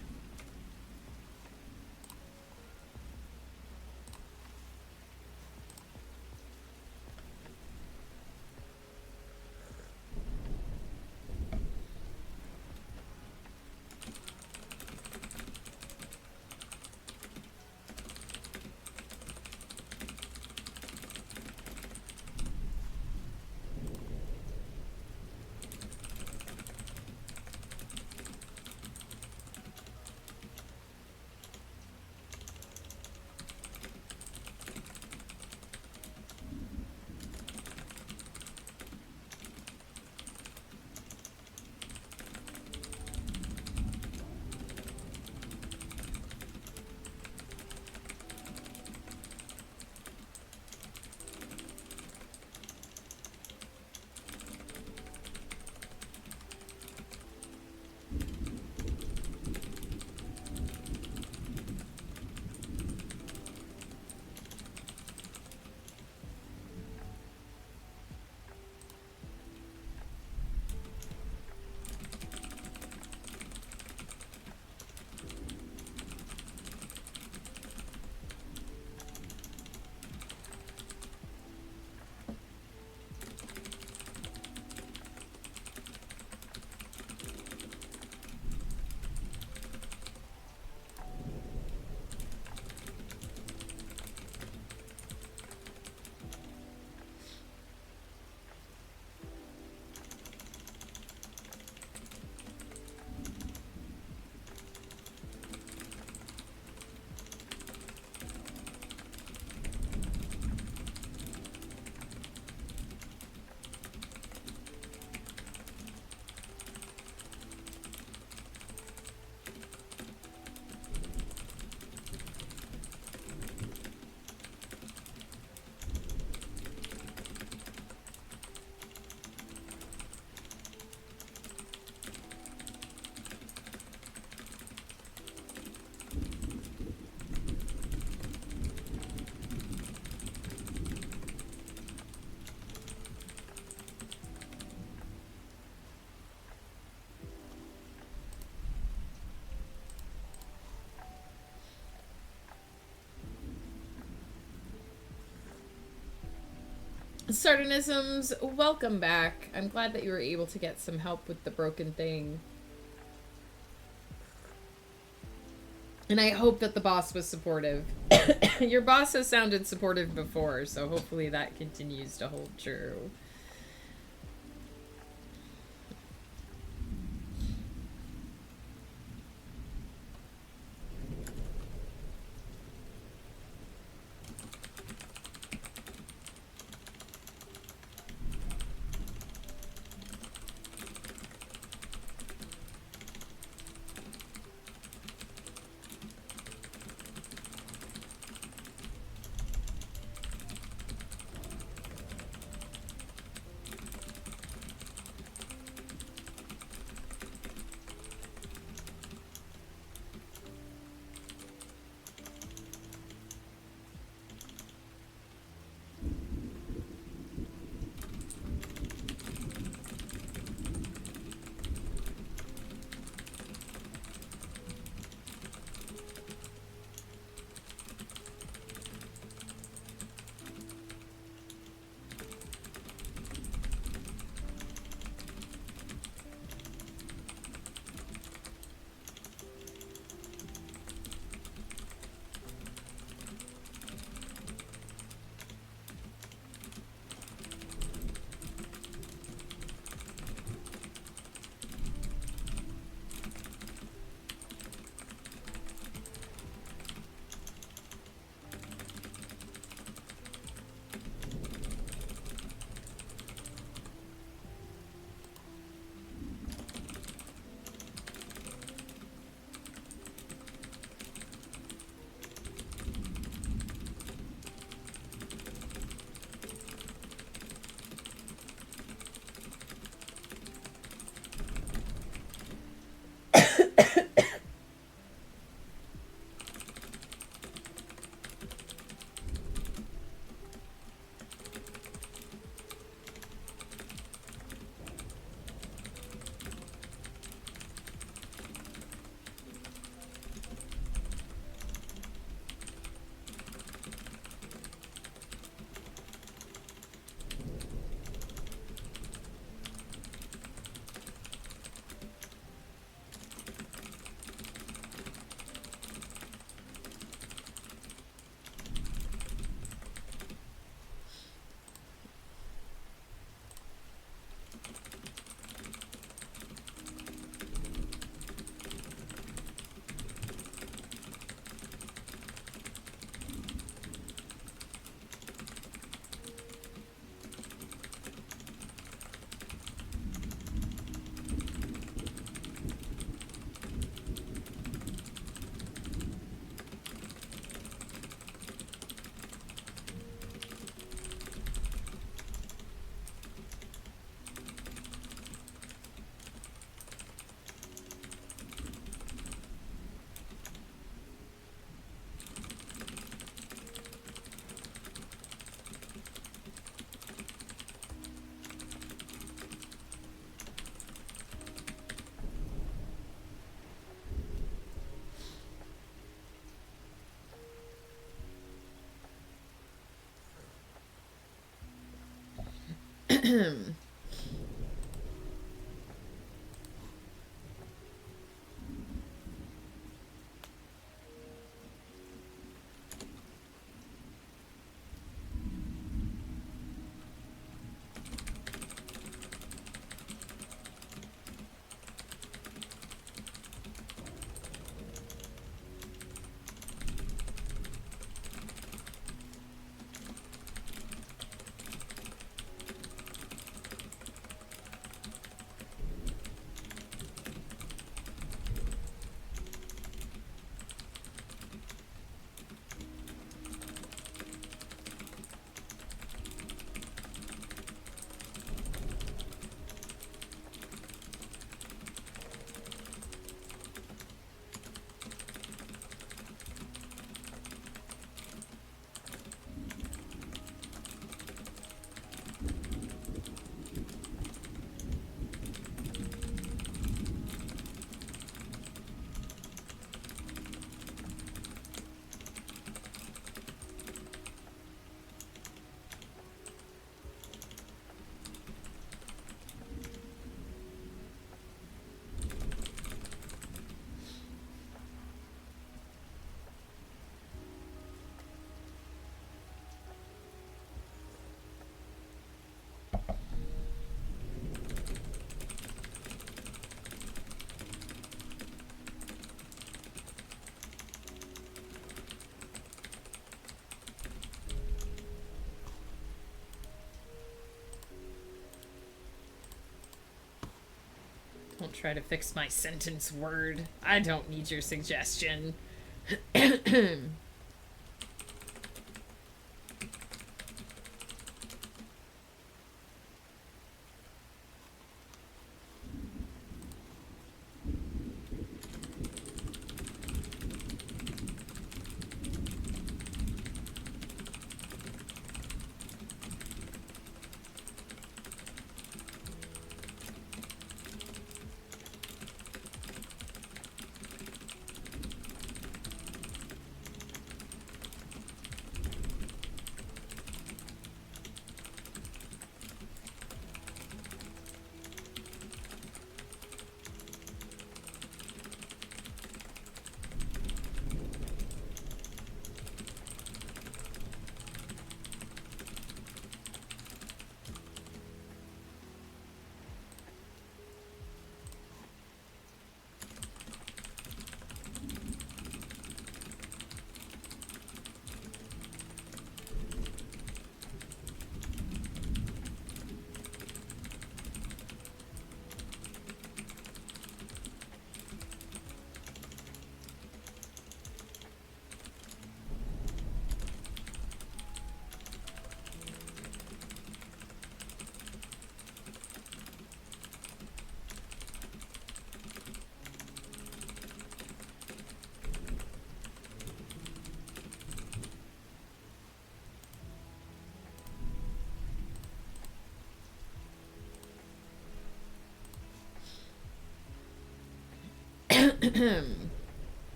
Sardonisms, welcome back. I'm glad that you were able to get some help with the broken thing. And I hope that the boss was supportive. Your boss has sounded supportive before, so hopefully that continues to hold true. Don't try to fix my sentence word. I don't need your suggestion.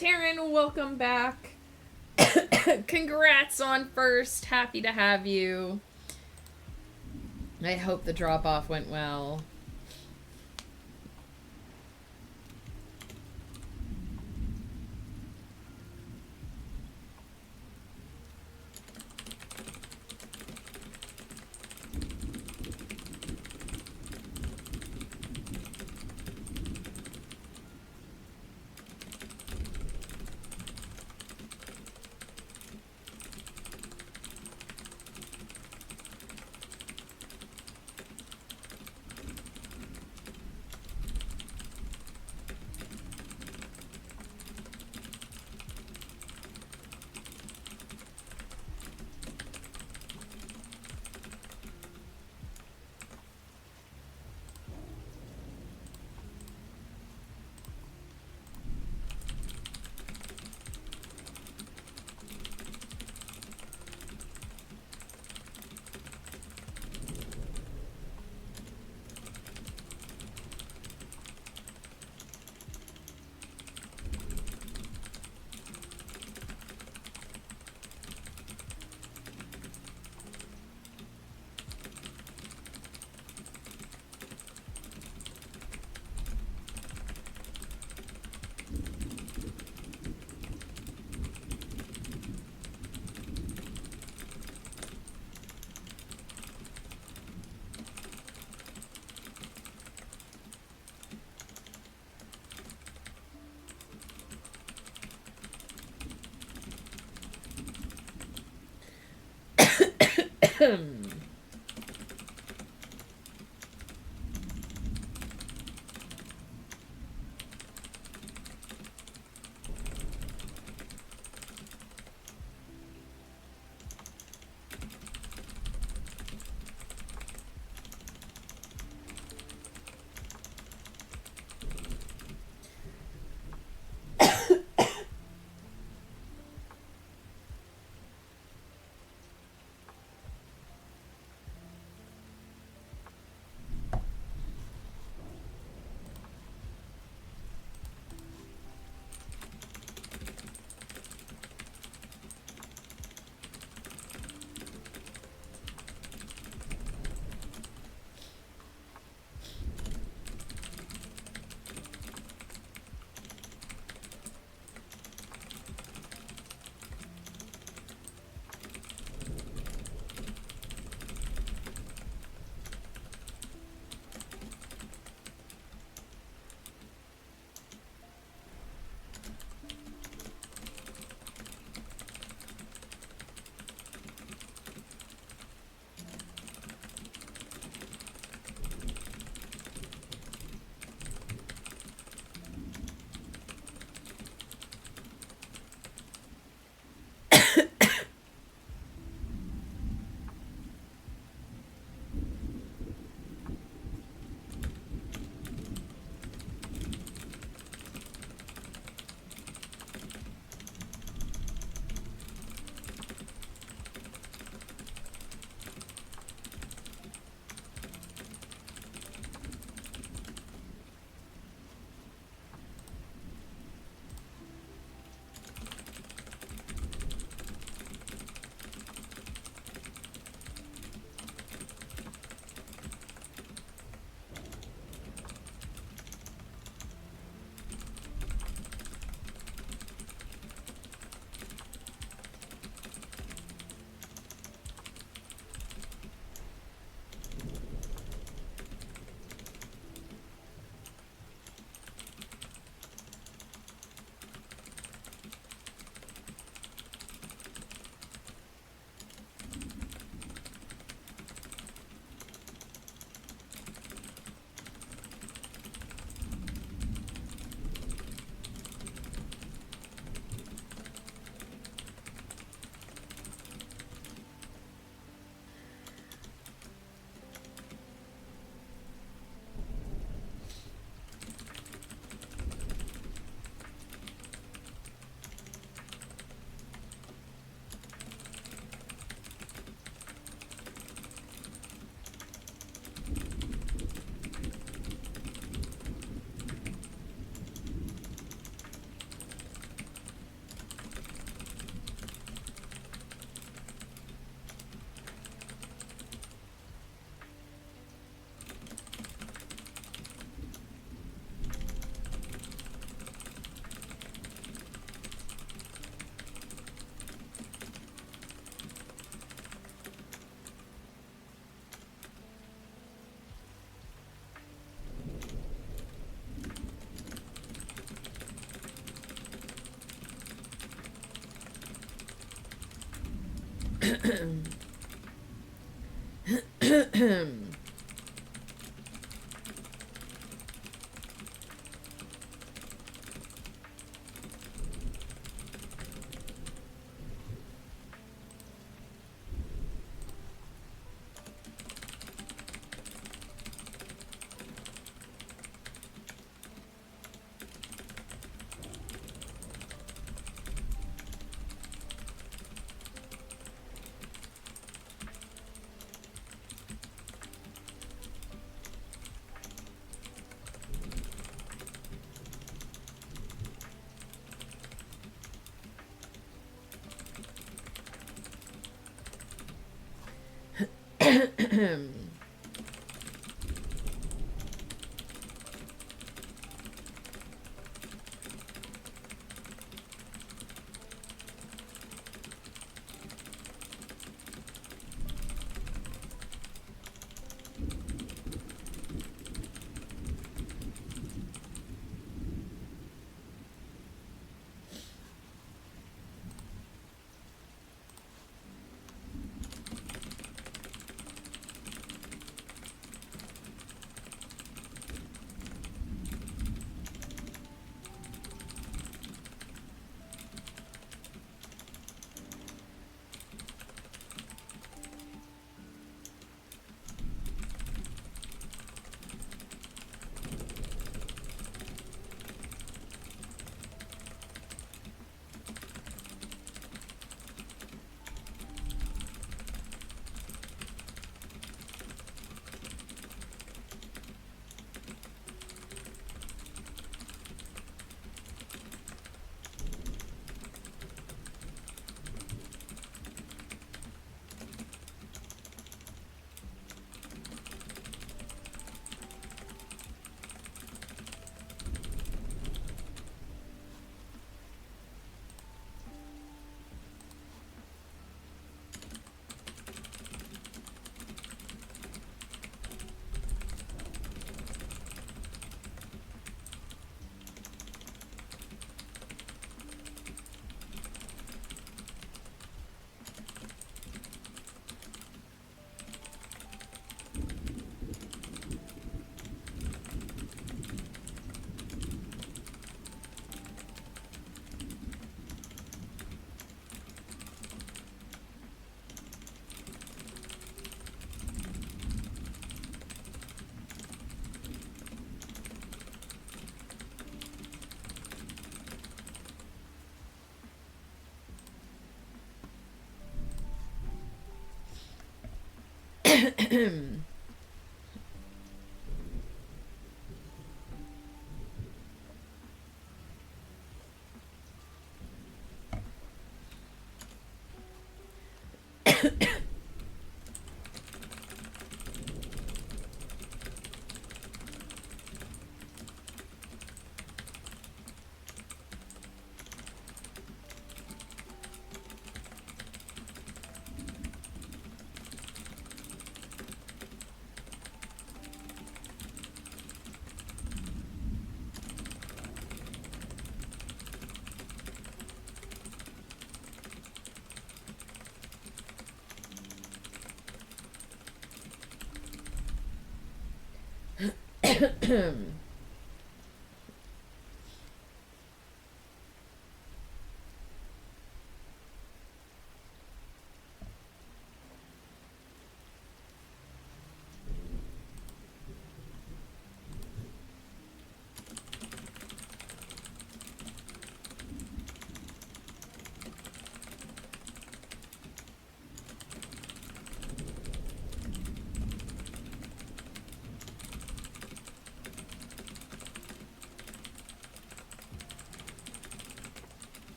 Taryn, welcome back. Congrats on first. Happy to have you. I hope the drop off went well.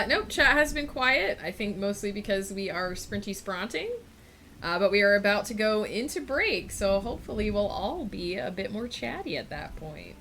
Nope, chat has been quiet. I think mostly because we are sprinty spronting. But we are about to go into break, so hopefully we'll all be a bit more chatty at that point.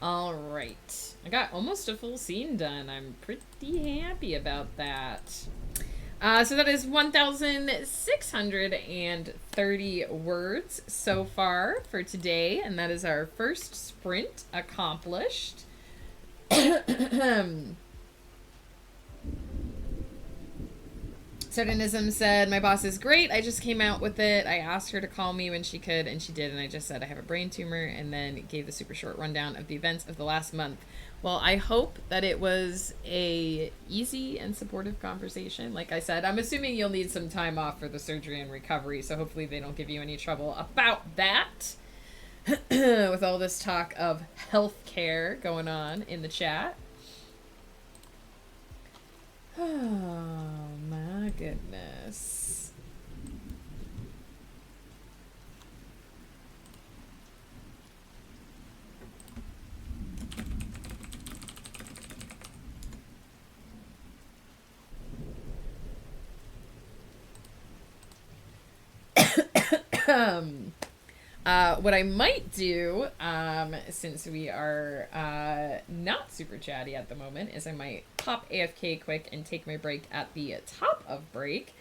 All right. I got almost a full scene done. I'm pretty happy about that. So that is 1,630 words so far for today, and that is our first sprint accomplished. Sardinism said, my boss is great. I just came out with it. I asked her to call me when she could, and she did. And I just said I have a brain tumor, and then gave the super short rundown of the events of the last month. Well, I hope that it was a easy and supportive conversation. Like I said, I'm assuming you'll need some time off for the surgery and recovery, so hopefully they don't give you any trouble about that. with all this talk of healthcare going on in the chat. Oh my goodness. What I might do, since we are not super chatty at the moment, is I might pop AFK quick and take my break at the top of break,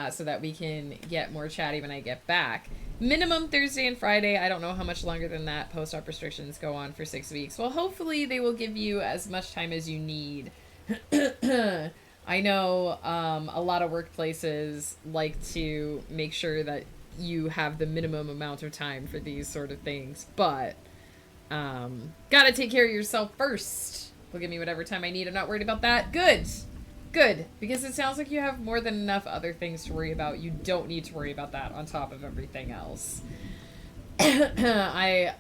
so that we can get more chatty when I get back. Minimum Thursday and Friday. I don't know how much longer than that. Post-op restrictions go on for 6 weeks. Well, hopefully they will give you as much time as you need. I know a lot of workplaces like to make sure that you have the minimum amount of time for these sort of things, but gotta take care of yourself first. They'll give me whatever time I need. I'm not worried about that. Good, because it sounds like you have more than enough other things to worry about. You don't need to worry about that on top of everything else. I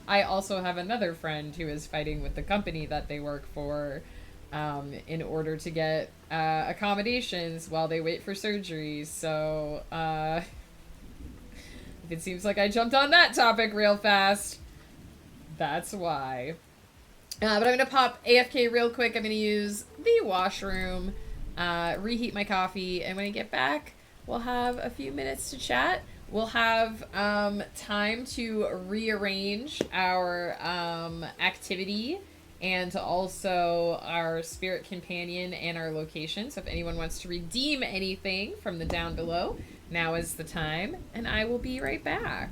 also have another friend who is fighting with the company that they work for, in order to get accommodations while they wait for surgery. So it seems like I jumped on that topic real fast. That's why. But I'm going to pop AFK real quick. I'm going to use the washroom, reheat my coffee, and when I get back, we'll have a few minutes to chat. We'll have time to rearrange our activity and also our spirit companion and our location. So if anyone wants to redeem anything from the down below, now is the time, and I will be right back.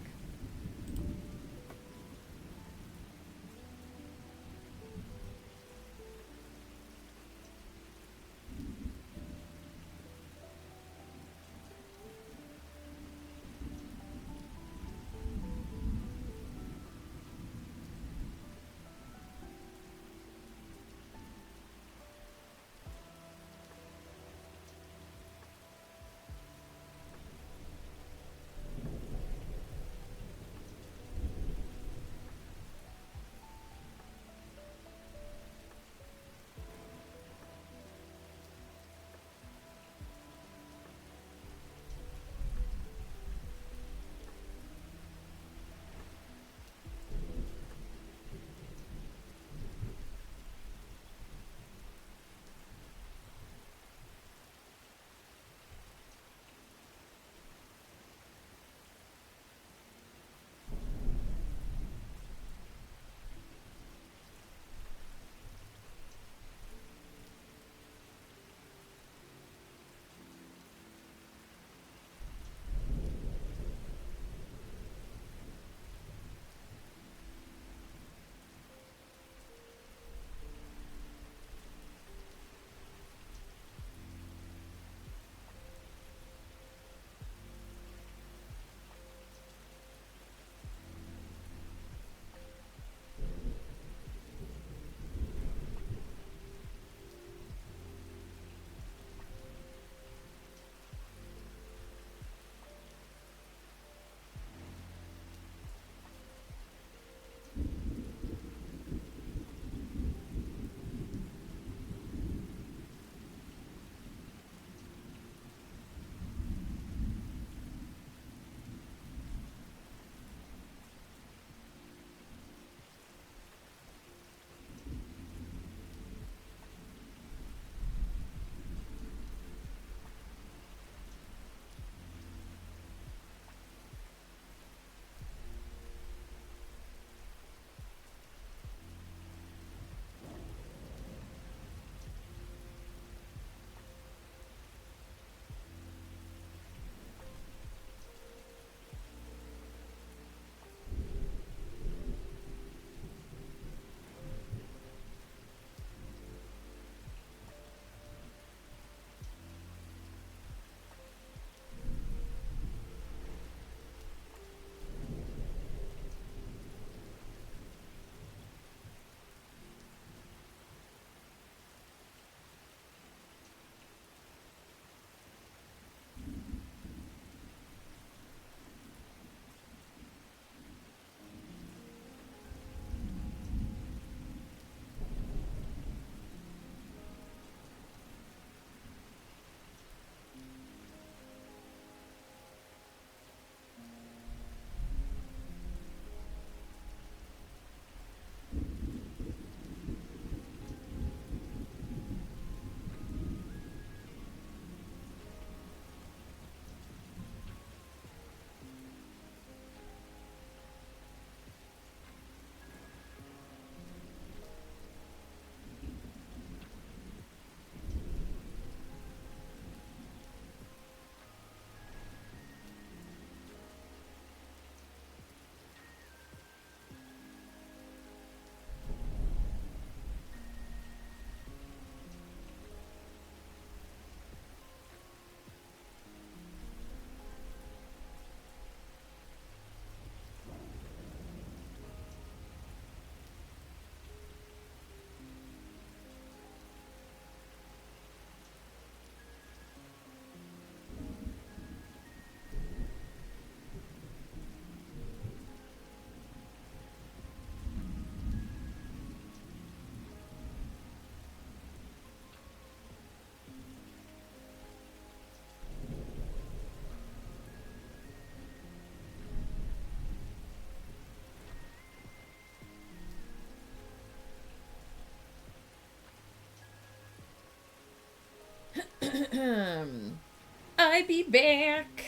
I be back.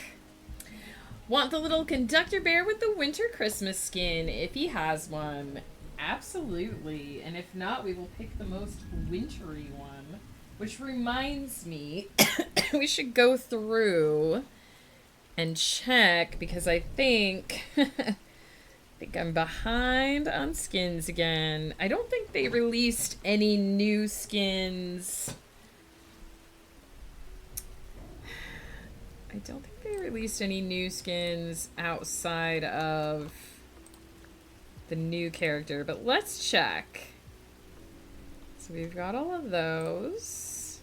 Want the little conductor bear with the winter Christmas skin if he has one. Absolutely. And if not, we will pick the most wintry one. Which reminds me, we should go through and check because I think I'm behind on skins again. I don't think they released any new skins. I don't think they released any new skins outside of the new character, but let's check. So we've got all of those.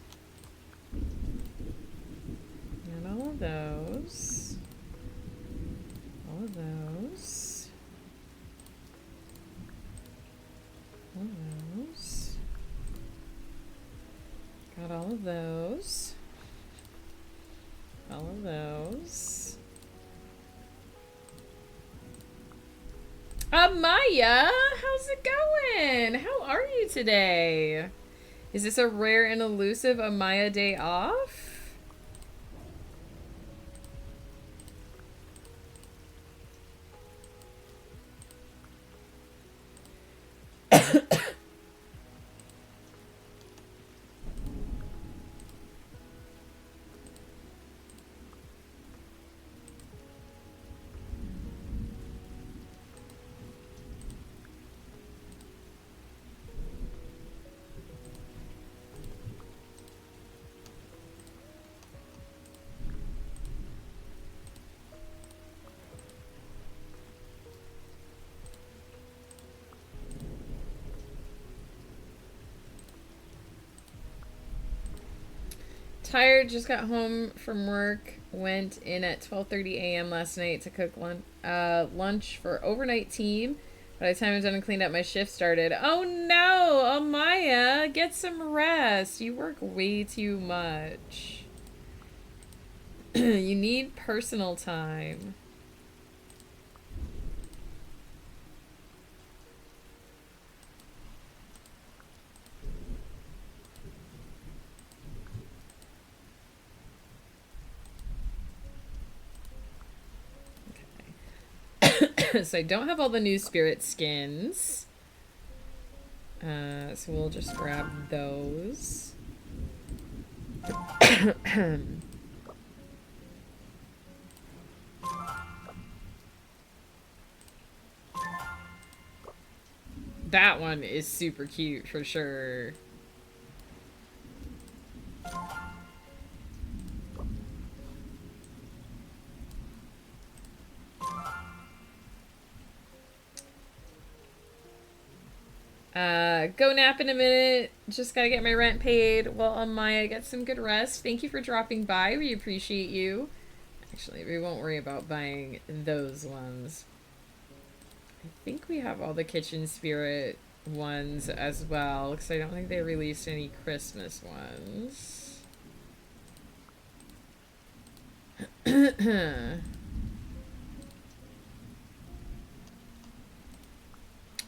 And all of those. All of those. All of those. Got all of those. All of those. Maya, how's it going? How are you today? Is this a rare and elusive Amaya day off? Tired, just got home from work, went in at 12:30 a.m. last night to cook lunch for overnight team. By the time I was done and cleaned up, my shift started. Oh no, Amaya, get some rest. You work way too much. You need personal time. So I don't have all the new spirit skins. So we'll just grab those. That one is super cute for sure. Go nap in a minute. Just gotta get my rent paid. Well, Amaya, get some good rest. Thank you for dropping by. We appreciate you. Actually, we won't worry about buying those ones. I think we have all the kitchen spirit ones as well, because I don't think they released any Christmas ones.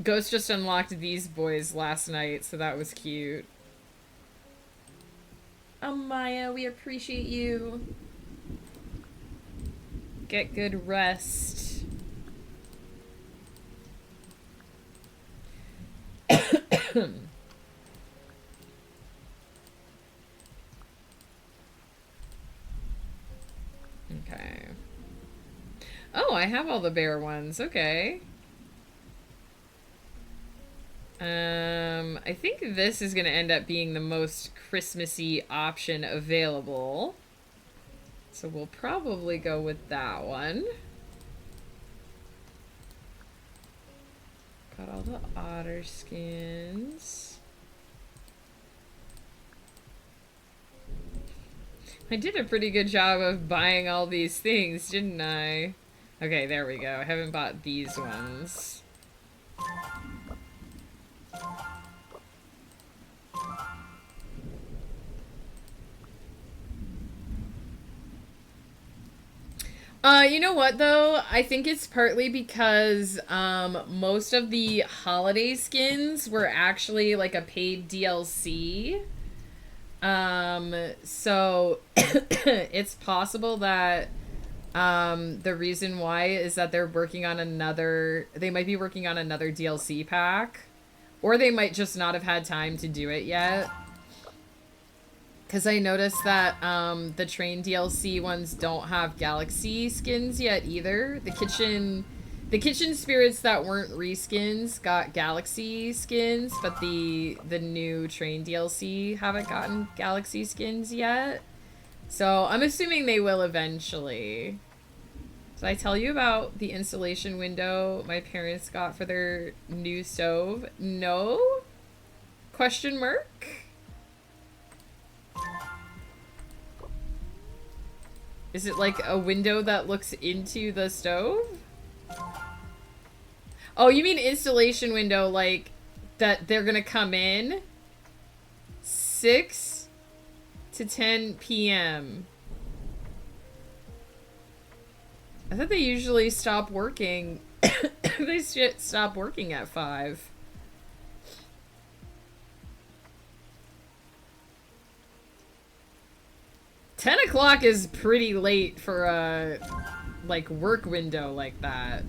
Ghost just unlocked these boys last night, so that was cute. Maya, we appreciate you. Get good rest. Okay. Oh, I have all the bear ones. Okay. I think this is going to end up being the most Christmassy option available. So we'll probably go with that one. Got all the otter skins. I did a pretty good job of buying all these things, didn't I? Okay, there we go. I haven't bought these ones. You know what though? I think it's partly because most of the holiday skins were actually like a paid DLC. So it's possible that the reason why is that they're working on they might be working on another DLC pack, or they might just not have had time to do it yet. Because I noticed that the train DLC ones don't have galaxy skins yet either. The kitchen spirits that weren't reskins got galaxy skins, but the new train DLC haven't gotten galaxy skins yet. So I'm assuming they will eventually. Did I tell you about the installation window my parents got for their new stove? No? Question mark? Is it like a window that looks into the stove? Oh, you mean installation window, like that they're gonna come in 6 to 10 p.m. I thought they usually stop working. They stop working at 5. "10 o'clock is pretty late for a, like, work window like that.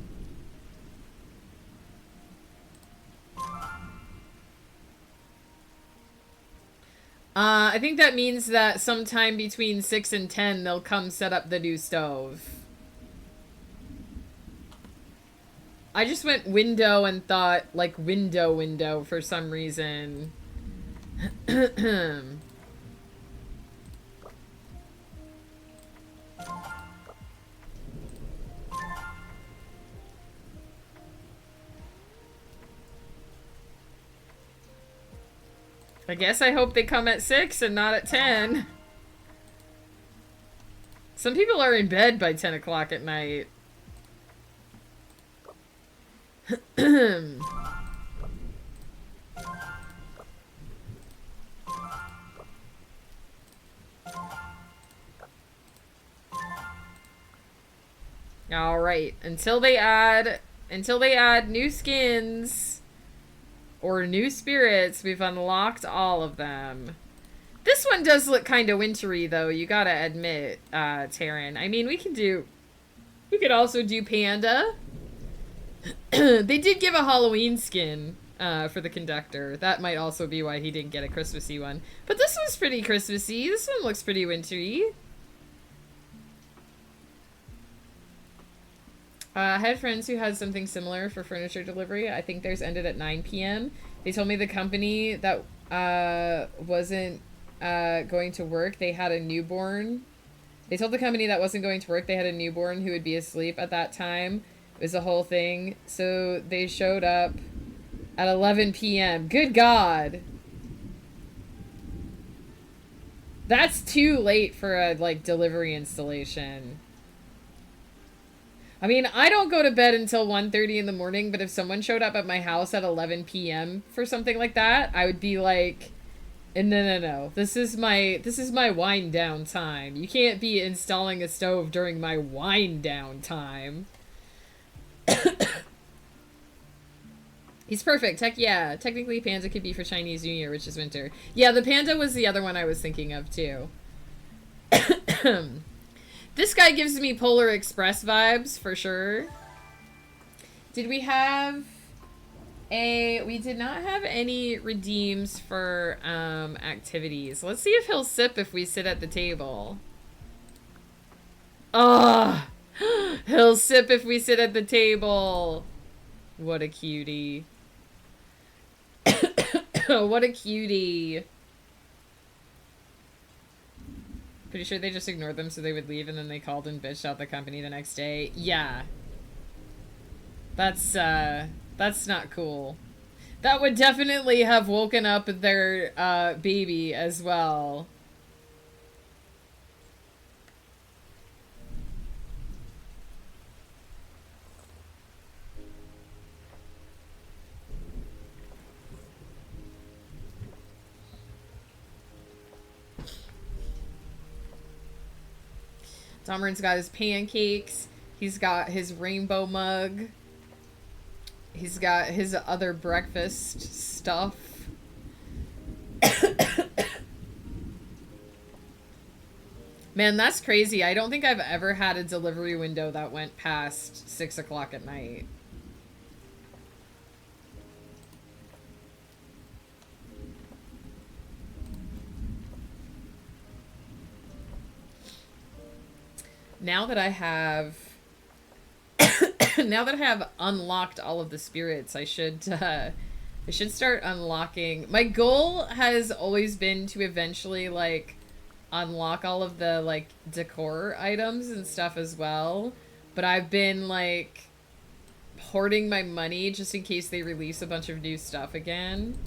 I think that means that sometime between 6 and 10, they'll come set up the new stove. I just went window and thought, like, window for some reason. I guess I hope they come at 6 and not at 10. Some people are in bed by 10 o'clock at night. All right, until they add new skins or new spirits, we've unlocked all of them. This one does look kind of wintry though, you gotta admit, Taryn. I mean, we could also do Panda. They did give a Halloween skin for the conductor. That might also be why he didn't get a Christmassy one. But this one's pretty Christmassy. This one looks pretty wintry. I had friends who had something similar for furniture delivery. I think theirs ended at 9 p.m. They told me the company that wasn't going to work, they had a newborn. They told the company that wasn't going to work, they had a newborn who would be asleep at that time. It was a whole thing. So they showed up at 11 p.m. Good God. That's too late for a, like, delivery installation. I mean, I don't go to bed until 1:30 in the morning, but if someone showed up at my house at 11 p.m. for something like that, I would be like, no. This is my wind down time. You can't be installing a stove during my wind down time. He's perfect. Yeah. Technically, Panda could be for Chinese New Year, which is winter. Yeah, the Panda was the other one I was thinking of, too. This guy gives me Polar Express vibes, for sure. Did we have we did not have any redeems for, activities. Let's see if he'll sip if we sit at the table. Ugh! He'll sip if we sit at the table. What a cutie. What a cutie. Pretty sure they just ignored them so they would leave, and then they called and bitched out the company the next day. Yeah. That's not cool. That would definitely have woken up their, baby as well. Domerin's got his pancakes. He's got his rainbow mug. He's got his other breakfast stuff. Man, that's crazy. I don't think I've ever had a delivery window that went past 6 o'clock at night. Now that I have now that I have unlocked all of the spirits, I should start unlocking. My goal has always been to eventually like unlock all of the like decor items and stuff as well, but I've been like hoarding my money just in case they release a bunch of new stuff again.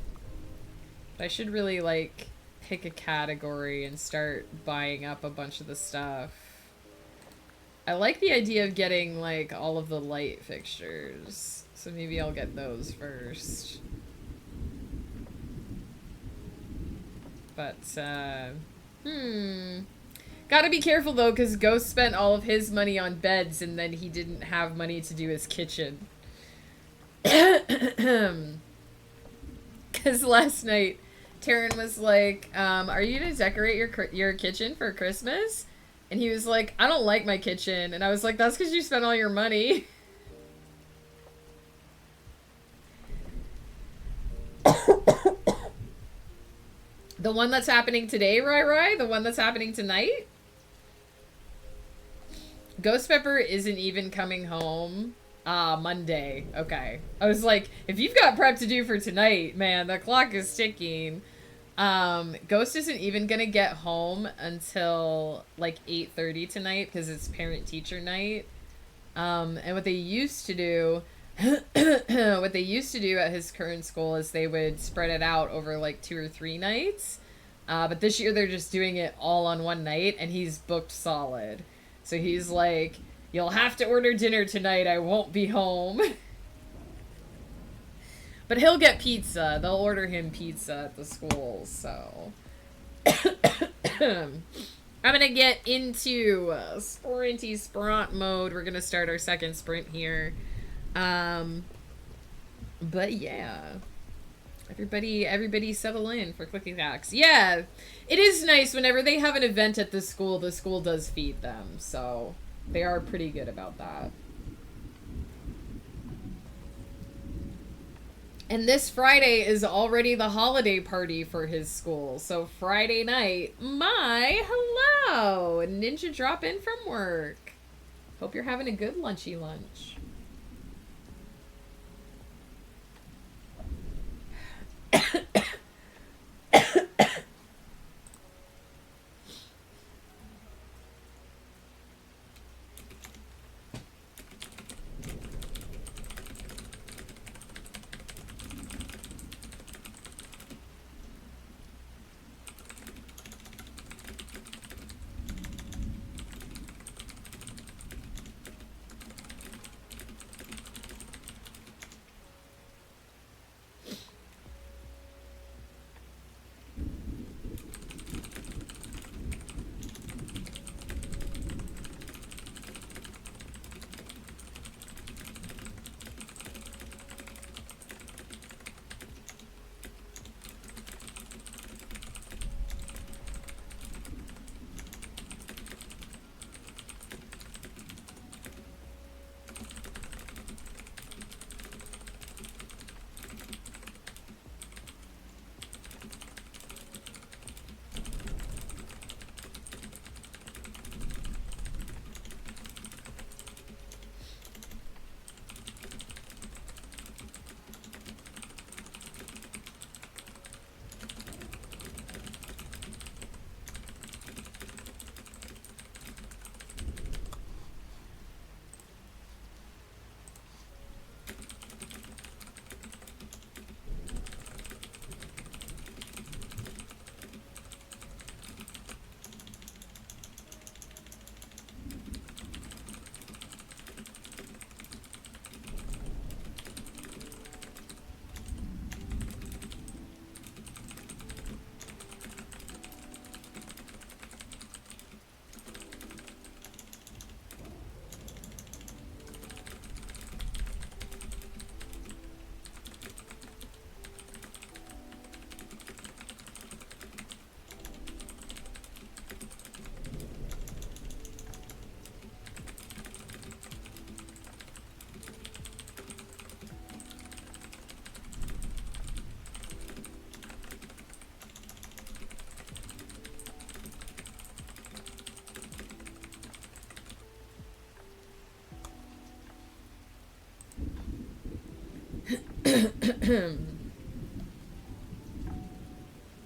But I should really like pick a category and start buying up a bunch of the stuff. I like the idea of getting like all of the light fixtures, so maybe I'll get those first. But gotta be careful though, because Ghost spent all of his money on beds and then he didn't have money to do his kitchen. Because last night Taryn was like, are you gonna decorate your kitchen for Christmas? And he was like, I don't like my kitchen. And I was like, that's because you spent all your money. The one that's happening today, Rai? The one that's happening tonight? Ghost Pepper isn't even coming home. Monday. Okay. I was like, if you've got prep to do for tonight, man, the clock is ticking. Ghost isn't even gonna get home until like 8:30 tonight because it's parent-teacher night. And what they used to do at his current school is they would spread it out over like 2 or 3 nights. But this year they're just doing it all on one night, and he's booked solid. So he's like, you'll have to order dinner tonight, I won't be home. But he'll get pizza. They'll order him pizza at the school, so. I'm gonna get into sprinty sprint mode. We're gonna start our second sprint here. But yeah. Everybody settle in for Clicky Clacks. Yeah, it is nice whenever they have an event at the school does feed them, so they are pretty good about that. And this Friday is already the holiday party for his school. So Friday night, hello! Ninja drop in from work. Hope you're having a good lunchy lunch.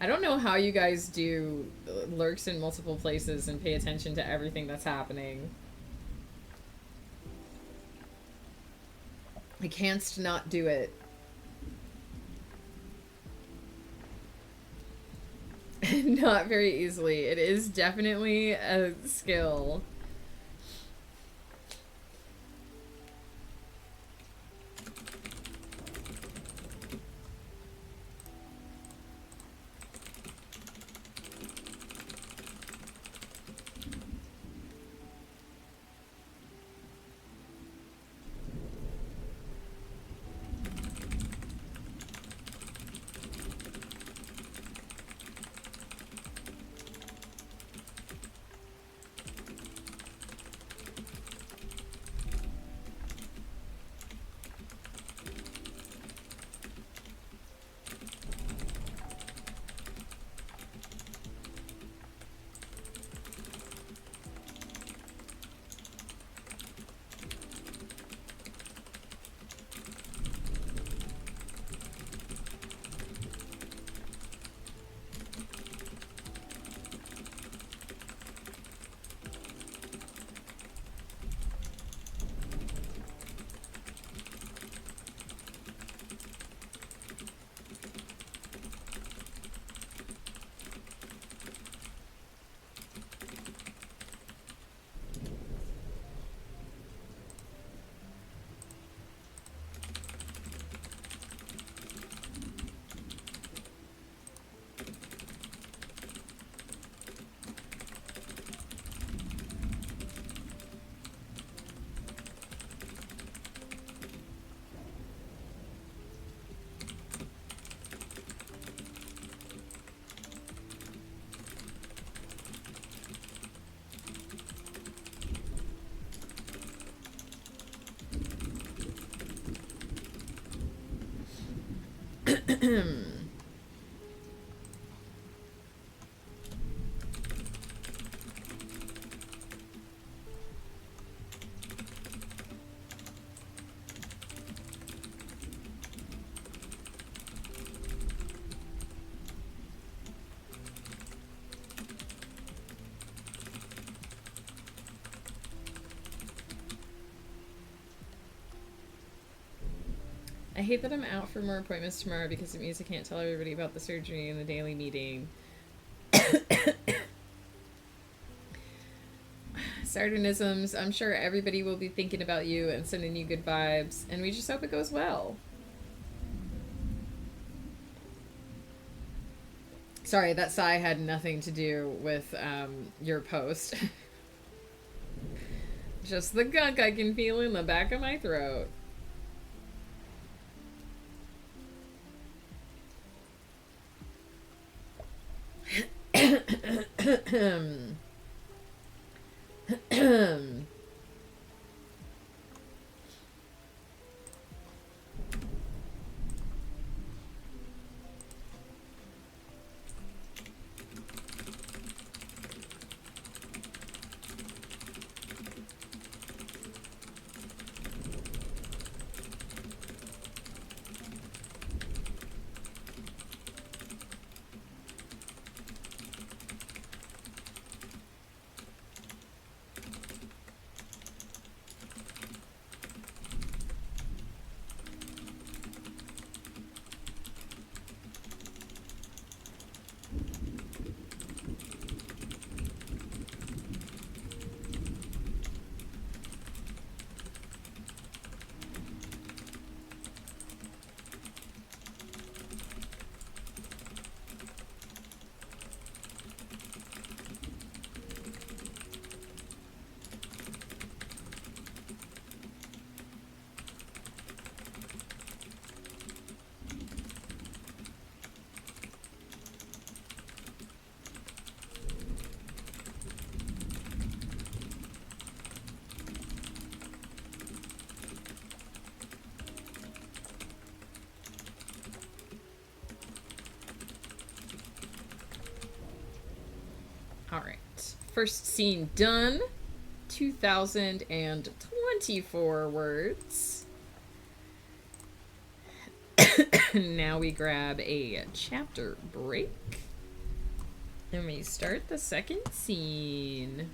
I don't know how you guys do lurks in multiple places and pay attention to everything that's happening. I can't not do it. Not very easily. It is definitely a skill. I hate that I'm out for more appointments tomorrow because it means I can't tell everybody about the surgery and the daily meeting. Sardonisms, I'm sure everybody will be thinking about you and sending you good vibes, and we just hope it goes well. Sorry, that sigh had nothing to do with your post. Just the gunk I can feel in the back of my throat. Alright, first scene done. 2024 words. Now we grab a chapter break. And we start the second scene.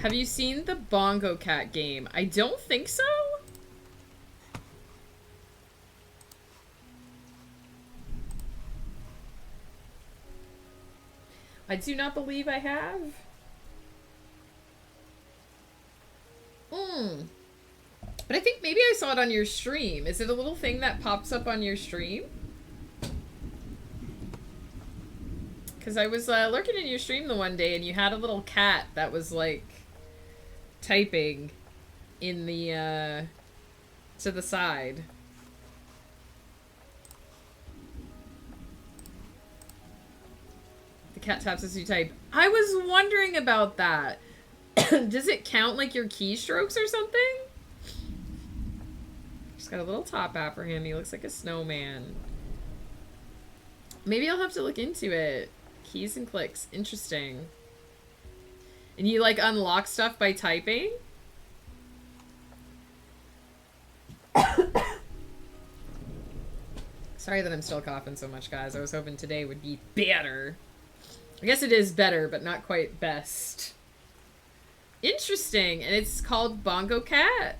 Have you seen the Bongo Cat game? I don't think so. I do not believe I have. But I think maybe I saw it on your stream. Is it a little thing that pops up on your stream? Because I was lurking in your stream the one day and you had a little cat that was like typing in the to the side. The cat taps as you type. I was wondering about that. Does it count like your keystrokes or something? Just got a little top hat for him. He looks like a snowman. Maybe I'll have to look into it. Keys and clicks. Interesting. And you like unlock stuff by typing? Sorry that I'm still coughing so much, guys. I was hoping today would be better. I guess it is better, but not quite best. Interesting. And it's called Bongo Cat.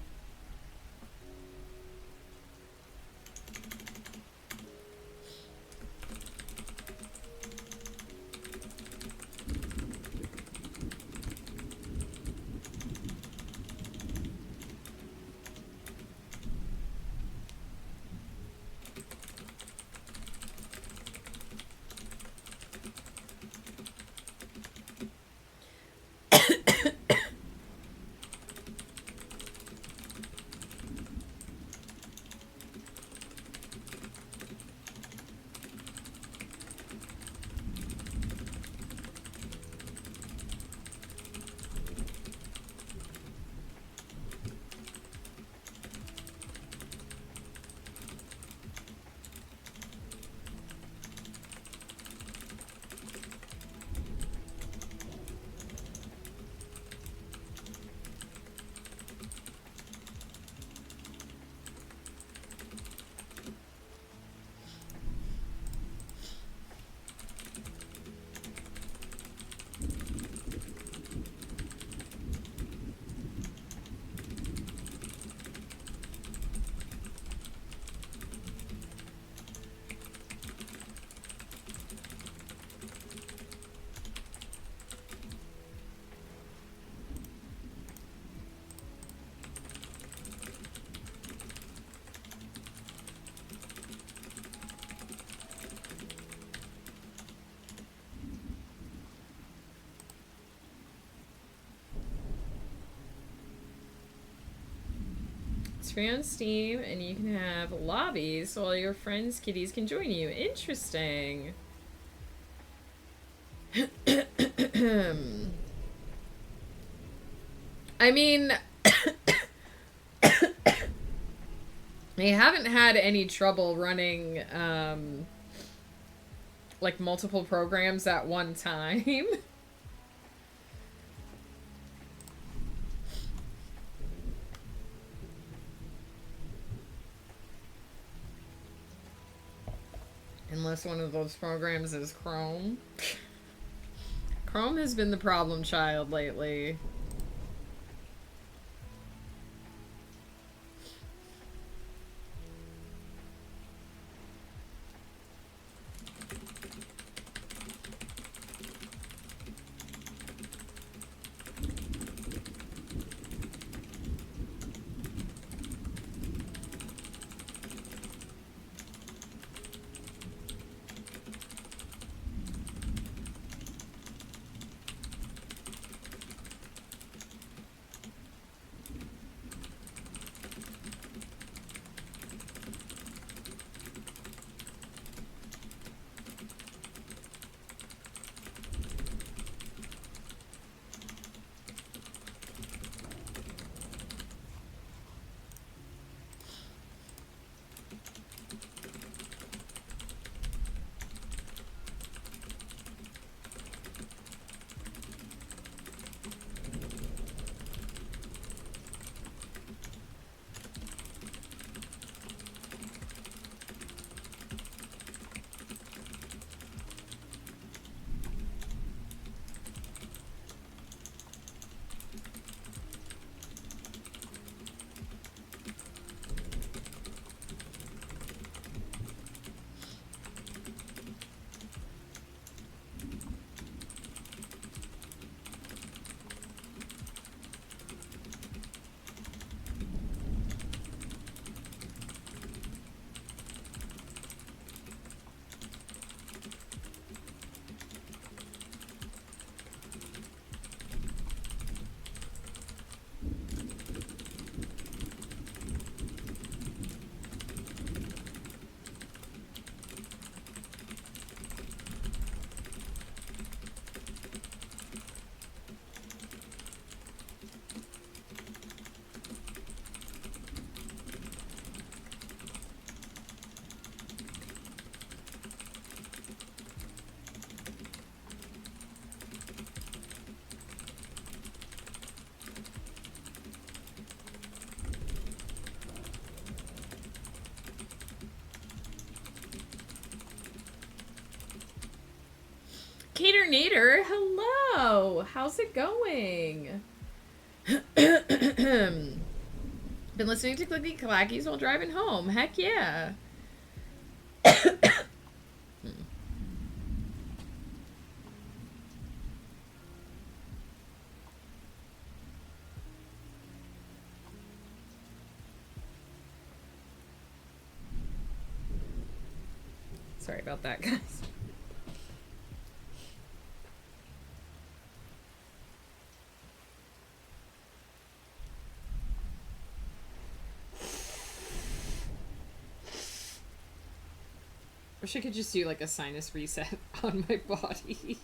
It's free on Steam, and you can have lobbies so all your friends' kitties can join you. Interesting. I mean, I haven't had any trouble running, like, multiple programs at one time. Unless one of those programs is Chrome. Chrome has been the problem child lately. Cater Nader, hello! How's it going? Been listening to Clicky Clackies while driving home. Heck yeah. Sorry about that, guys. Wish I could just do like a sinus reset on my body.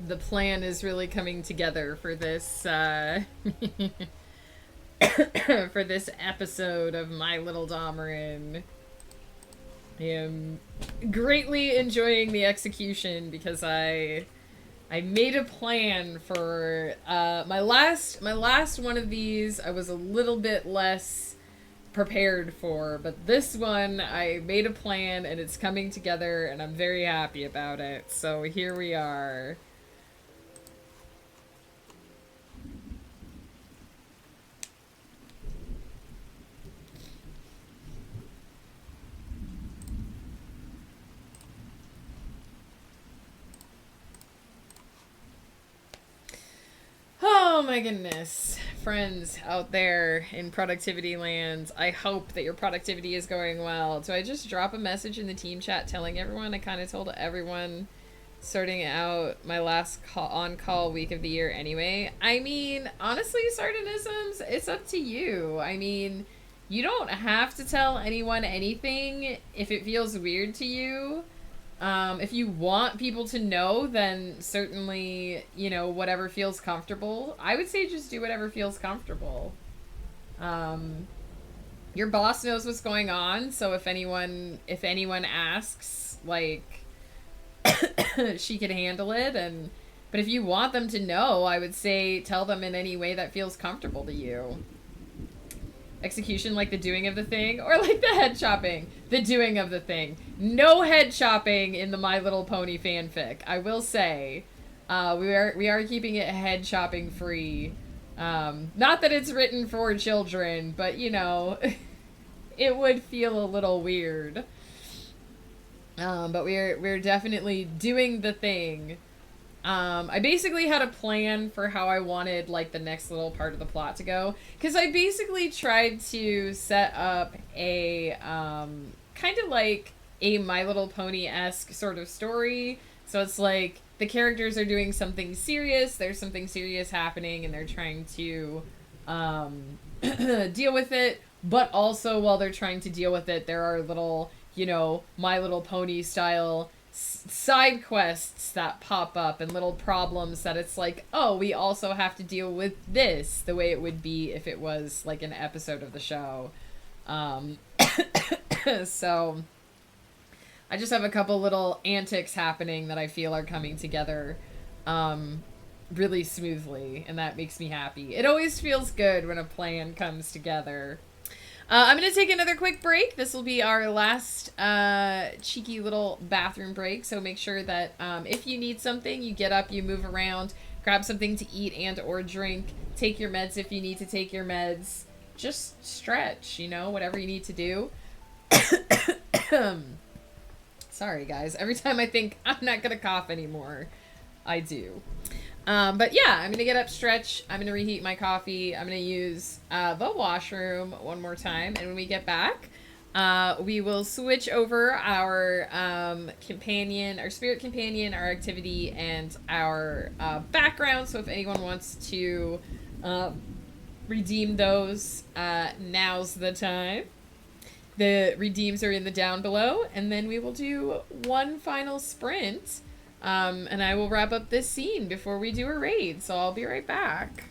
The plan is really coming together for this for this episode of My Little Domerin. I am greatly enjoying the execution because I made a plan for my last one of these. I was a little bit less prepared for, but this one I made a plan and it's coming together and I'm very happy about it. So here we are. Oh my goodness. Friends out there in productivity land, I hope that your productivity is going well. Do I just drop a message in the team chat telling everyone? I kind of told everyone sorting out my last on-call week of the year anyway. I mean, honestly, sardonisms, it's up to you. I mean, you don't have to tell anyone anything if it feels weird to you. If you want people to know, then certainly, you know, whatever feels comfortable. I would say just do whatever feels comfortable. Your boss knows what's going on, so if anyone asks, like, she could handle it. But if you want them to know, I would say tell them in any way that feels comfortable to you. Execution like the doing of the thing, or like the head chopping. The doing of the thing. No head chopping in the My Little Pony fanfic. I will say, we are keeping it head chopping free. Not that it's written for children, but you know, it would feel a little weird. But we're definitely doing the thing. I basically had a plan for how I wanted, like, the next little part of the plot to go. Because I basically tried to set up a, kind of like a My Little Pony-esque sort of story. So it's like, the characters are doing something serious, there's something serious happening, and they're trying to, deal with it. But also, while they're trying to deal with it, there are little, you know, My Little Pony-style side quests that pop up and little problems that it's like, oh, we also have to deal with this the way it would be if it was like an episode of the show. So I just have a couple little antics happening that I feel are coming together really smoothly, and that makes me happy. It always feels good when a plan comes together. I'm going to take another quick break. This will be our last cheeky little bathroom break. So make sure that if you need something, you get up, you move around, grab something to eat and or drink, take your meds if you need to take your meds. Just stretch, you know, whatever you need to do. Sorry, guys. Every time I think I'm not going to cough anymore, I do. But yeah, I'm going to get up, stretch. I'm going to reheat my coffee. I'm going to use the washroom one more time. And when we get back, we will switch over our companion, our spirit companion, our activity, and our background. So if anyone wants to redeem those, now's the time. The redeems are in the down below. And then we will do one final sprint. And I will wrap up this scene before we do a raid, so I'll be right back.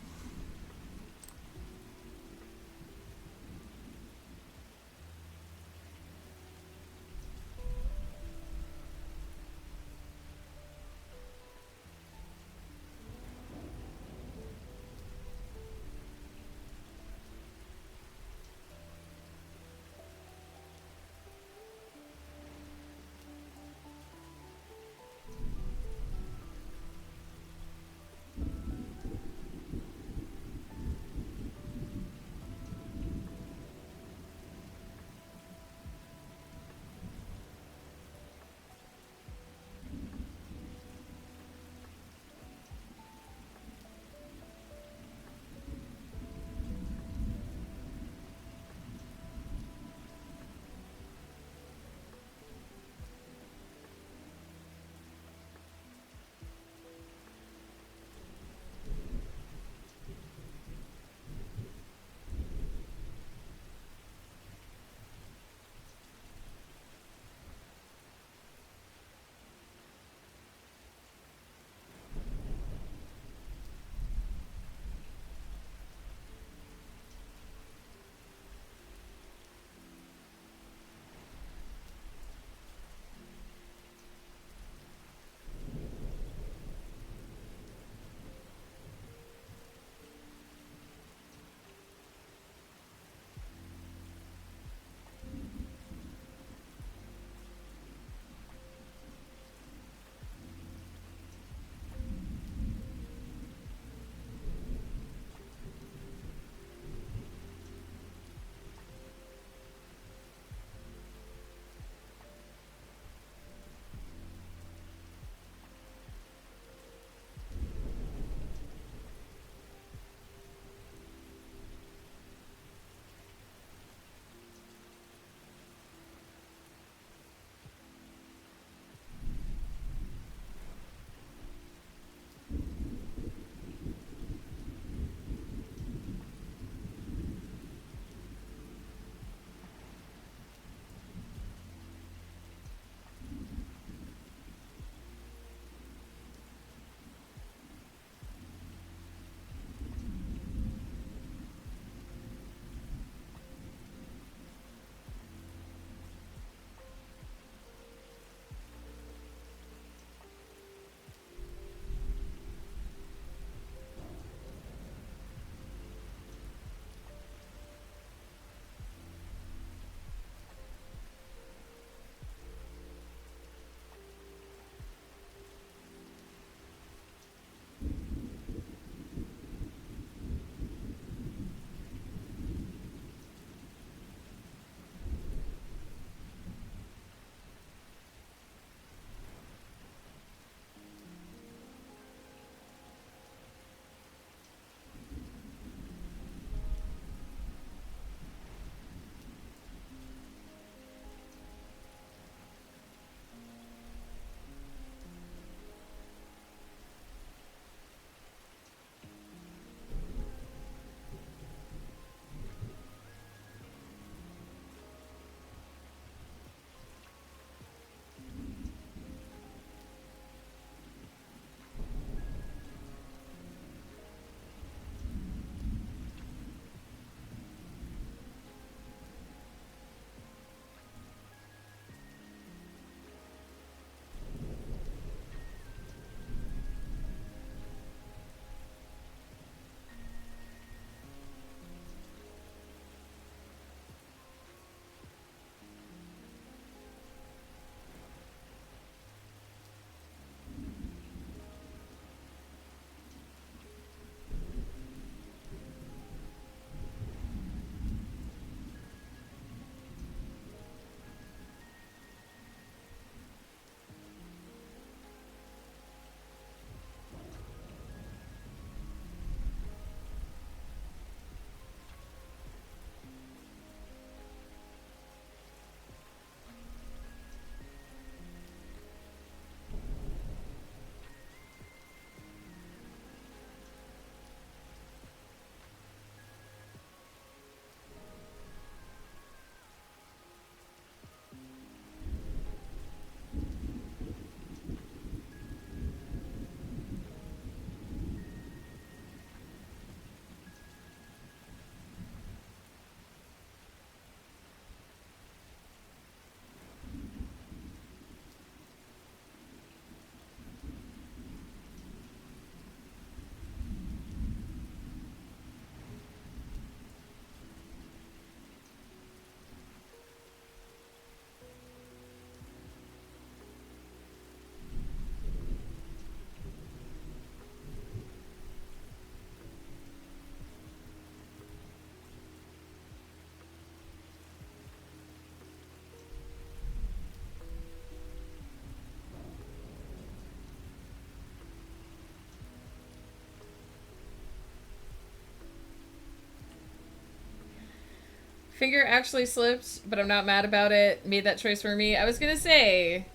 Finger actually slipped, but I'm not mad about it. Made that choice for me. I was gonna say...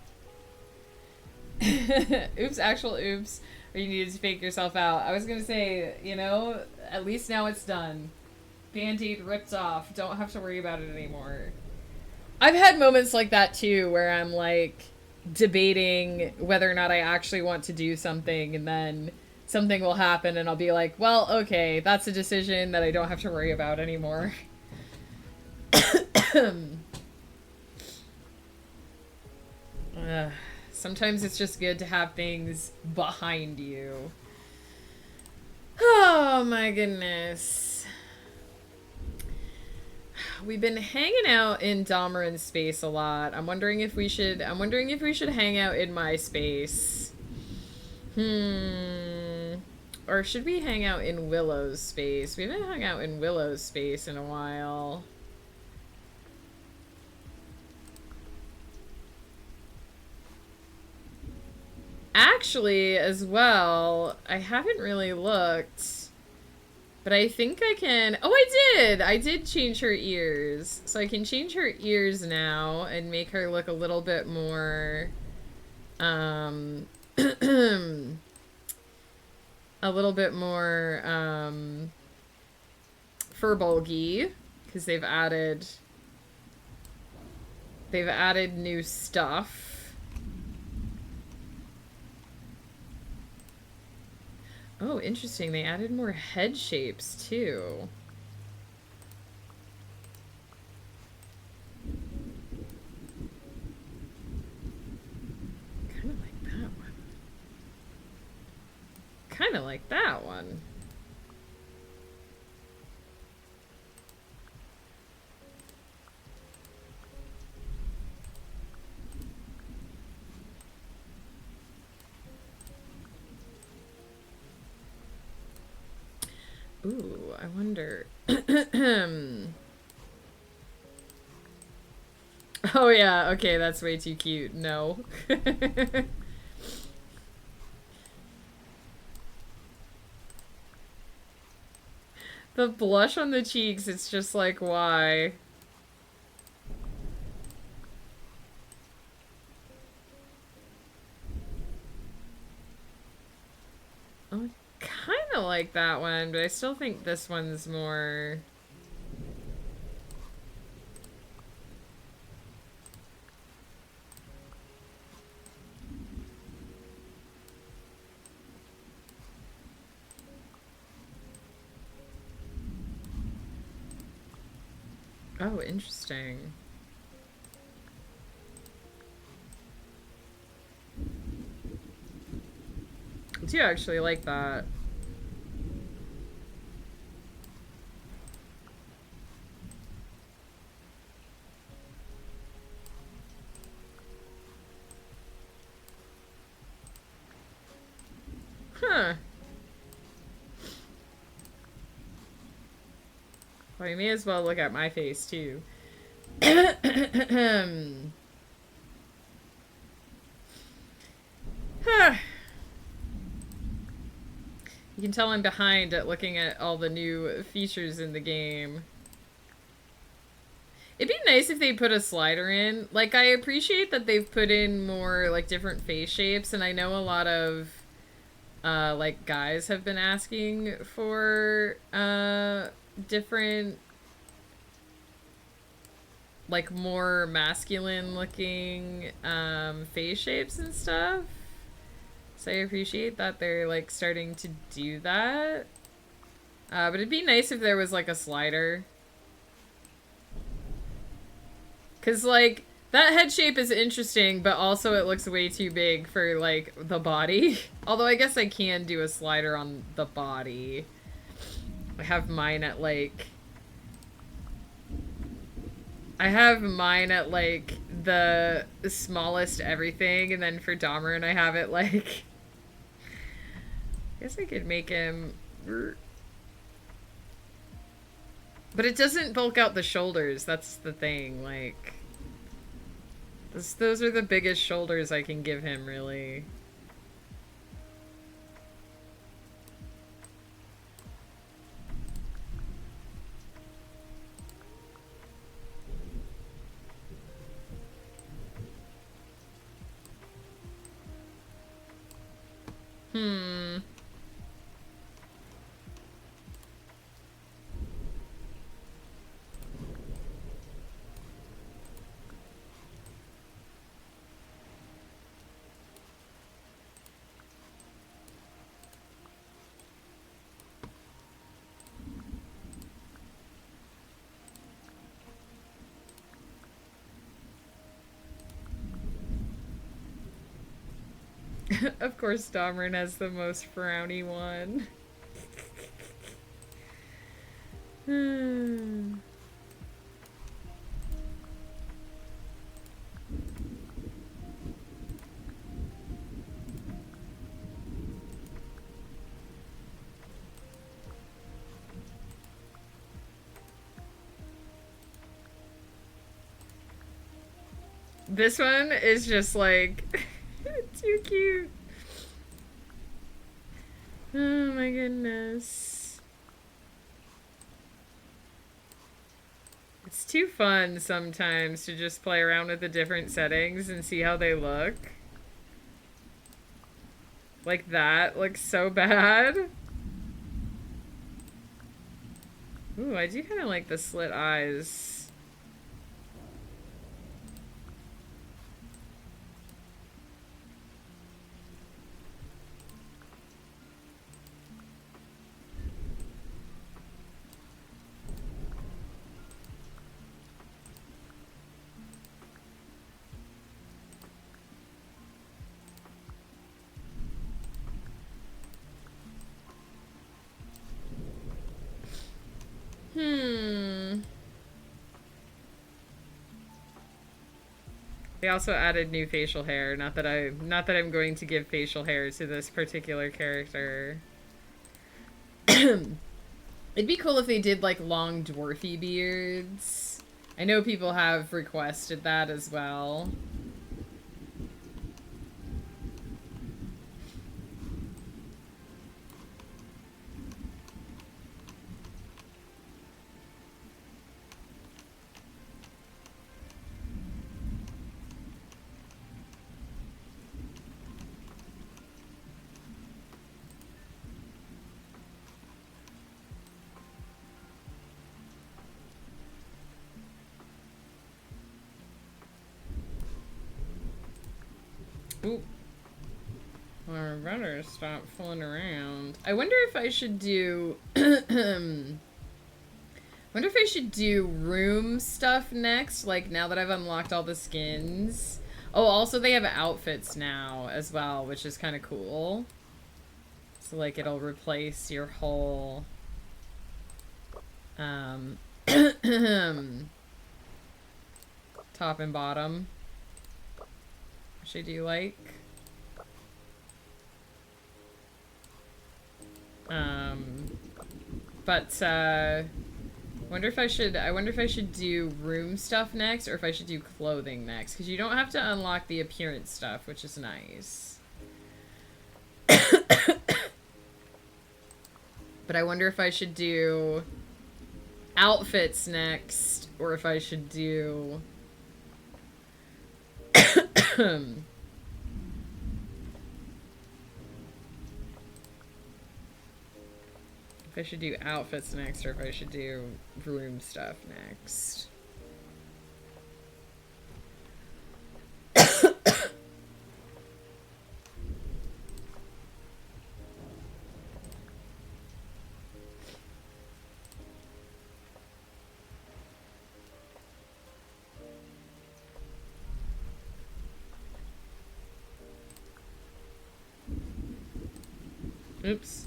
oops, actual oops. Or you needed to fake yourself out. I was gonna say, you know, at least now it's done. Band-Aid ripped off. Don't have to worry about it anymore. I've had moments like that too, where I'm like debating whether or not I actually want to do something, and then something will happen and I'll be like, well, okay, that's a decision that I don't have to worry about anymore. Sometimes it's just good to have things behind you. Oh my goodness. We've been hanging out in Domerin's space a lot. I'm wondering if we should hang out in my space. Or should we hang out in Willow's space? We haven't hung out in Willow's space in a while. Actually, as well, I haven't really looked, but I think I can... Oh, I did! I did change her ears. So I can change her ears now and make her look a little bit more, a little bit more, fur bulgy, because they've added new stuff. Oh, interesting. They added more head shapes, too. Kind of like that one. Kind of like that one. Ooh, I wonder. Oh yeah, okay, that's way too cute. No. The blush on the cheeks, it's just like, why? Oh, kind of like that one, but I still think this one's more... Oh, interesting. I do actually like that. Huh. Well, you may as well look at my face, too. Huh. You can tell I'm behind at looking at all the new features in the game. It'd be nice if they put a slider in. Like, I appreciate that they've put in more, like, different face shapes, and I know a lot of, like, guys have been asking for, different, like, more masculine-looking, face shapes and stuff. So I appreciate that they're, like, starting to do that. But it'd be nice if there was, like, a slider. Because, like, that head shape is interesting, but also it looks way too big for, like, the body. Although I guess I can do a slider on the body. I have mine at, like... I have mine at, like, the smallest everything, and then for Domerin I have it, like... I guess I could make him... But it doesn't bulk out the shoulders, that's the thing, like... Those are the biggest shoulders I can give him, really. Hmm. Of course, Domerin has the most frowny one. This one is just like too cute. Oh my goodness. It's too fun sometimes to just play around with the different settings and see how they look. Like that looks so bad. Ooh, I do kind of like the slit eyes. They also added new facial hair. Not that I'm going to give facial hair to this particular character. It'd be cool if they did like long dwarfy beards. I know people have requested that as well. Ooh. I better stop fooling around. I wonder if I should do... wonder if I should do room stuff next, like now that I've unlocked all the skins. Oh, also they have outfits now as well, which is kind of cool. So like it'll replace your whole... top and bottom. Which I do like. But I wonder if I should do room stuff next or if I should do clothing next, because you don't have to unlock the appearance stuff, which is nice. But I wonder if I should do outfits next or if I should do if I should do outfits next or if I should do room stuff next. Oops.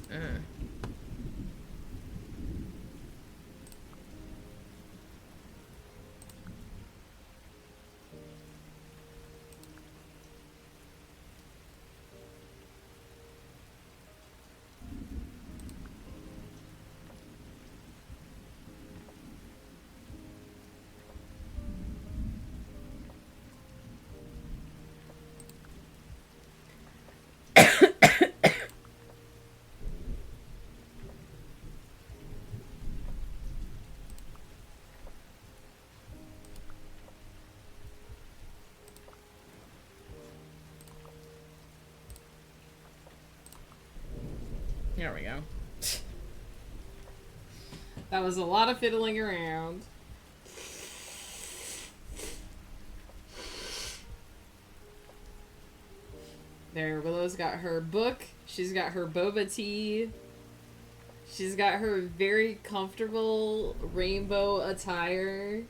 There we go. That was a lot of fiddling around. There, Willow's got her book. She's got her boba tea. She's got her very comfortable rainbow attire.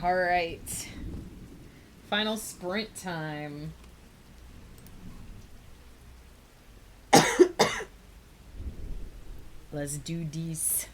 All right. Final sprint time. Let's do this.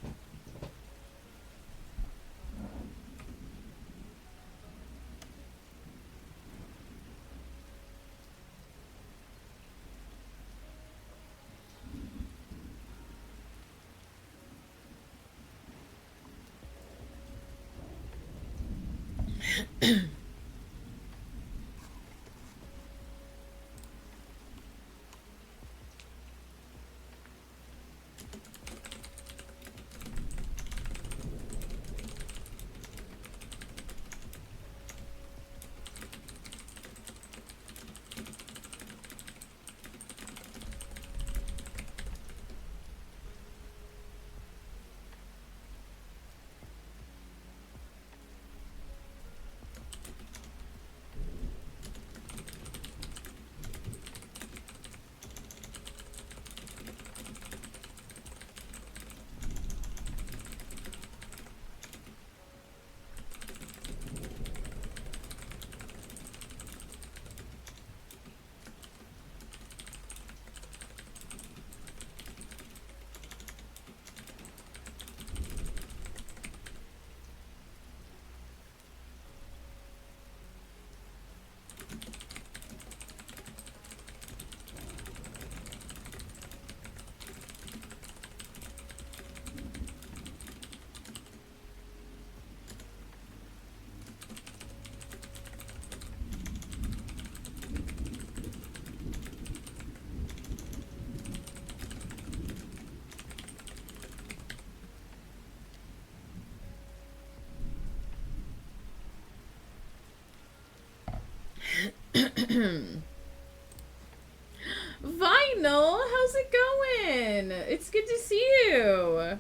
Vinyl, how's it going? It's good to see you.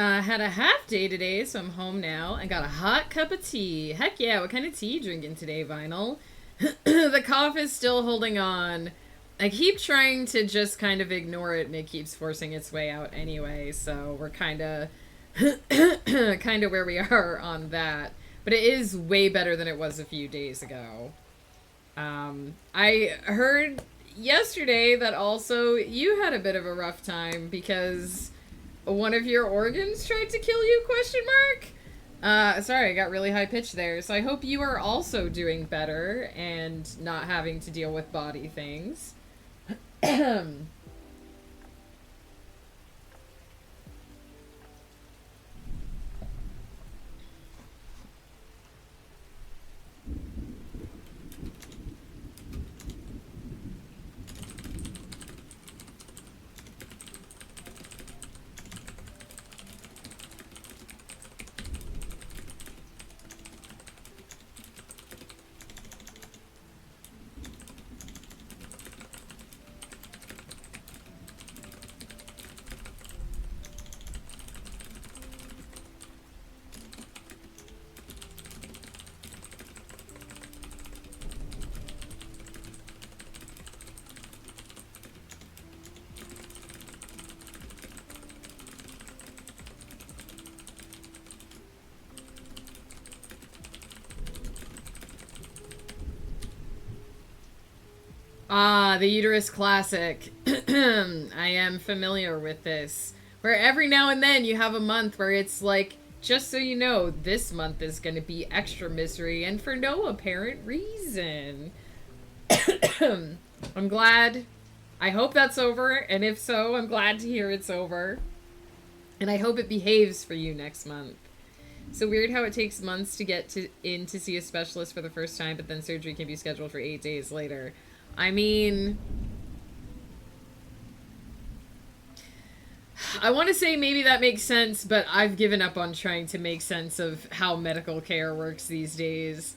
Had a half day today, so I'm home now. I got a hot cup of tea. Heck yeah, what kind of tea you drinking today, Vinyl? The cough is still holding on. I keep trying to just kind of ignore it, and it keeps forcing its way out anyway, so we're kind of kind of where we are on that. But it is way better than it was a few days ago. I heard yesterday that also you had a bit of a rough time because one of your organs tried to kill you, question mark? Sorry, I got really high pitched there. So I hope you are also doing better and not having to deal with body things. Ah, the uterus classic. I am familiar with this. Where every now and then you have a month where it's like, just so you know, this month is going to be extra misery and for no apparent reason. I'm glad. I hope that's over, and if so, I'm glad to hear it's over. And I hope it behaves for you next month. So weird how it takes months to get in to see a specialist for the first time, but then surgery can be scheduled for 8 days later. I mean, I want to say maybe that makes sense, but I've given up on trying to make sense of how medical care works these days.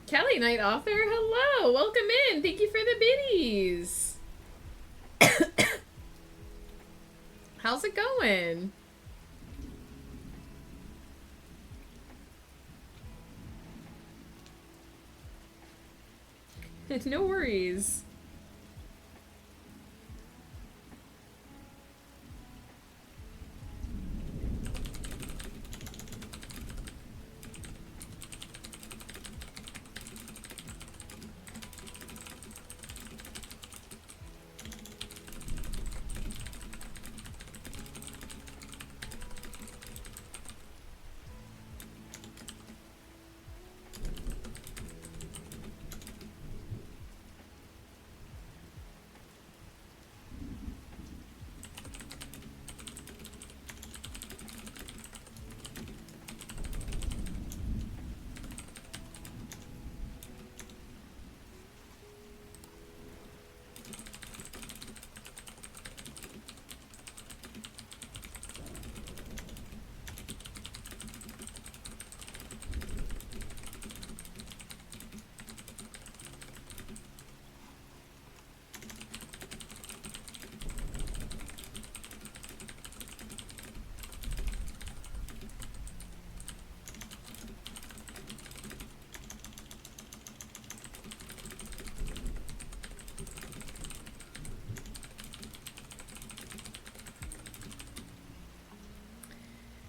Kelly Knight Author, hello! Welcome in! Thank you for the biddies! How's it going? No worries.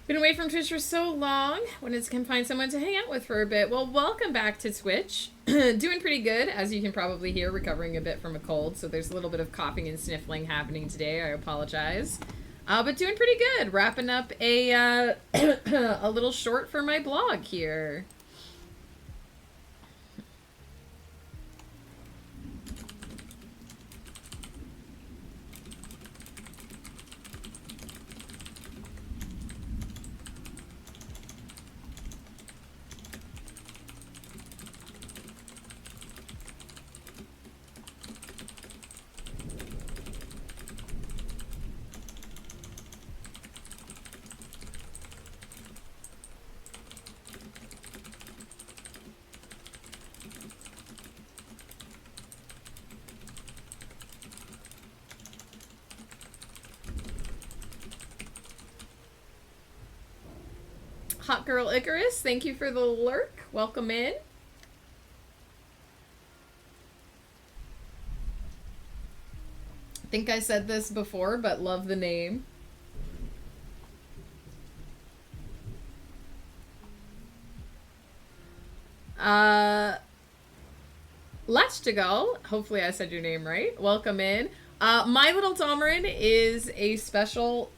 Been away from Twitch for so long. Wanted to come find someone to hang out with for a bit. Well, welcome back to Twitch. Doing pretty good, as you can probably hear, recovering a bit from a cold. So there's a little bit of coughing and sniffling happening today. I apologize. But doing pretty good. Wrapping up a a little short for my blog here. Hot Girl Icarus, thank you for the lurk. Welcome in. I think I said this before, but love the name. Lachtigal, hopefully I said your name right. Welcome in. My Little Domerin is a special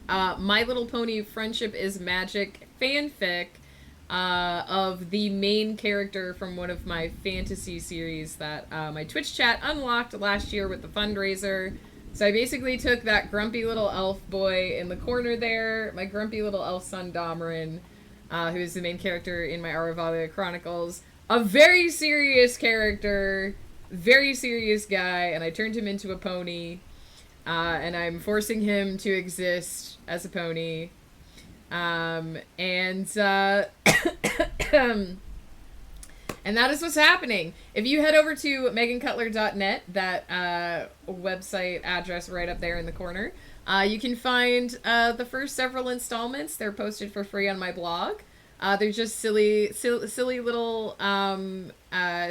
My Little Pony Friendship is Magic fanfic of the main character from one of my fantasy series that my Twitch chat unlocked last year with the fundraiser. So I basically took that grumpy little elf boy in the corner there, my grumpy little elf son Domerin, who is the main character in my Aravalia Chronicles, a very serious character, very serious guy, and I turned him into a pony, and I'm forcing him to exist as a pony, and that is what's happening. If you head over to megancutler.net, that website address right up there in the corner, you can find the first several installments. They're posted for free on my blog. They're just silly little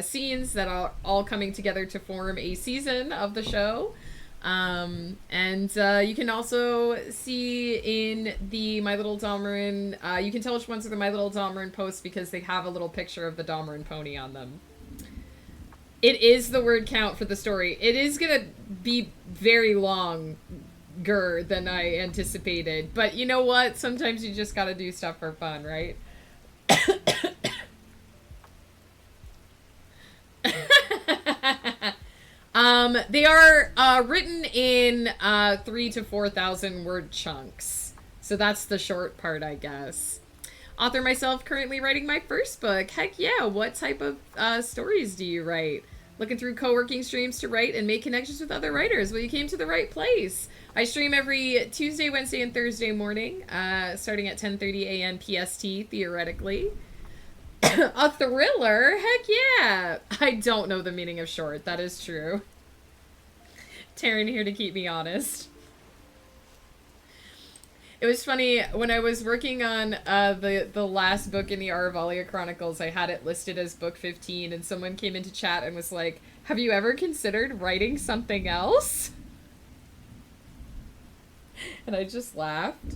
scenes that are all coming together to form a season of the show. And you can also see in the My Little Domerin, you can tell which ones are the My Little Domerin posts because they have a little picture of the Domerin pony on them. It is the word count for the story. It is gonna be very longer than I anticipated, but you know what? Sometimes you just gotta do stuff for fun, right? They are written in 3,000 to 4,000 word chunks. So that's the short part, I guess. Author myself, currently writing my first book. Heck yeah, what type of stories do you write? Looking through co-working streams to write and make connections with other writers? Well, you came to the right place. I stream every Tuesday, Wednesday, and Thursday morning, starting at 10:30 a.m. PST, theoretically. A thriller? Heck yeah! I don't know the meaning of short, that is true. Taryn here to keep me honest. It was funny, when I was working on the last book in the Aravalia Chronicles, I had it listed as book 15, and someone came into chat and was like, have you ever considered writing something else? And I just laughed.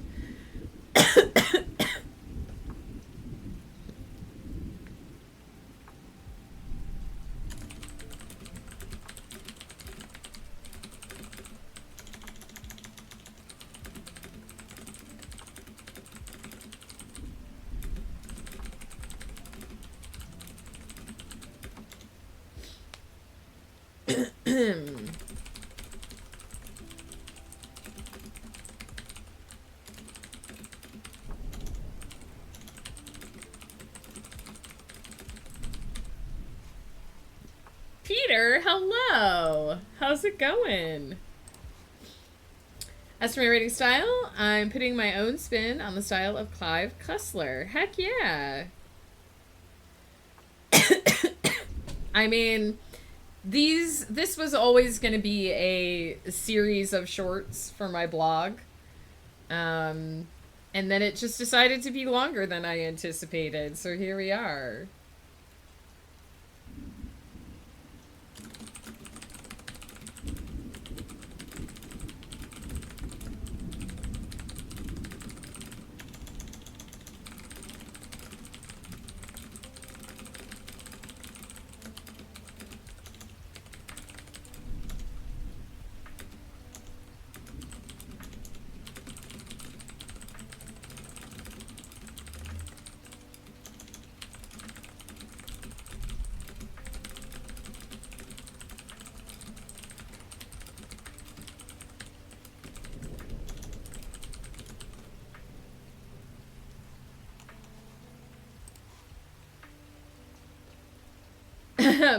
Peter, hello! How's it going? As for my writing style, I'm putting my own spin on the style of Clive Cussler. Heck yeah! I mean, this was always going to be a series of shorts for my blog. And then it just decided to be longer than I anticipated, so here we are.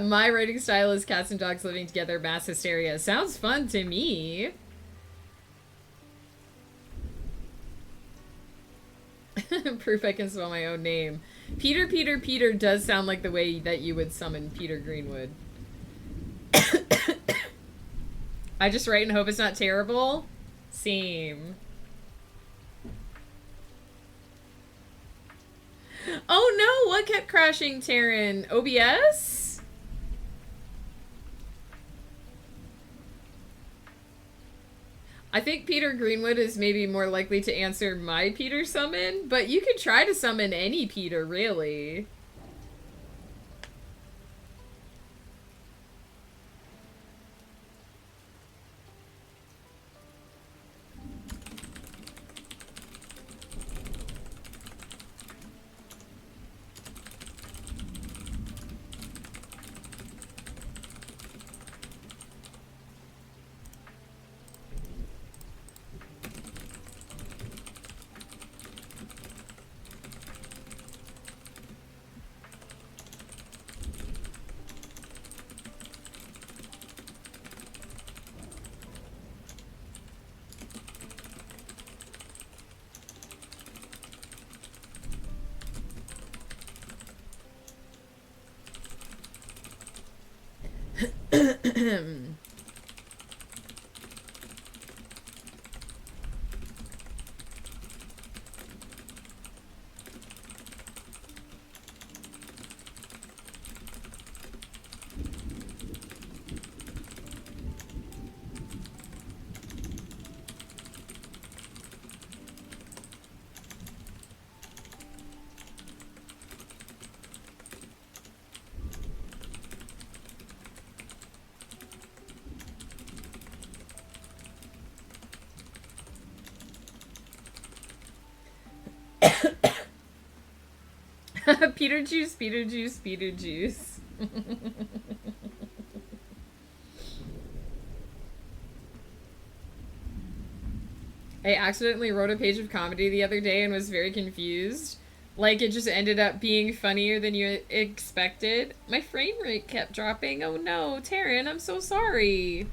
My writing style is cats and dogs living together, mass hysteria. Sounds fun to me. Proof I can spell my own name. Peter does sound like the way that you would summon Peter Greenwood. I just write and hope it's not terrible. Same. Oh no, what kept crashing, Taryn? OBS? I think Peter Greenwood is maybe more likely to answer my Peter summon, but you could try to summon any Peter, really. Peter juice, Peter juice, Peter juice. I accidentally wrote a page of comedy the other day and was very confused. Like, it just ended up being funnier than you expected. My frame rate kept dropping. Oh no, Taryn, I'm so sorry.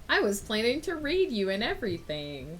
I was planning to raid you and everything.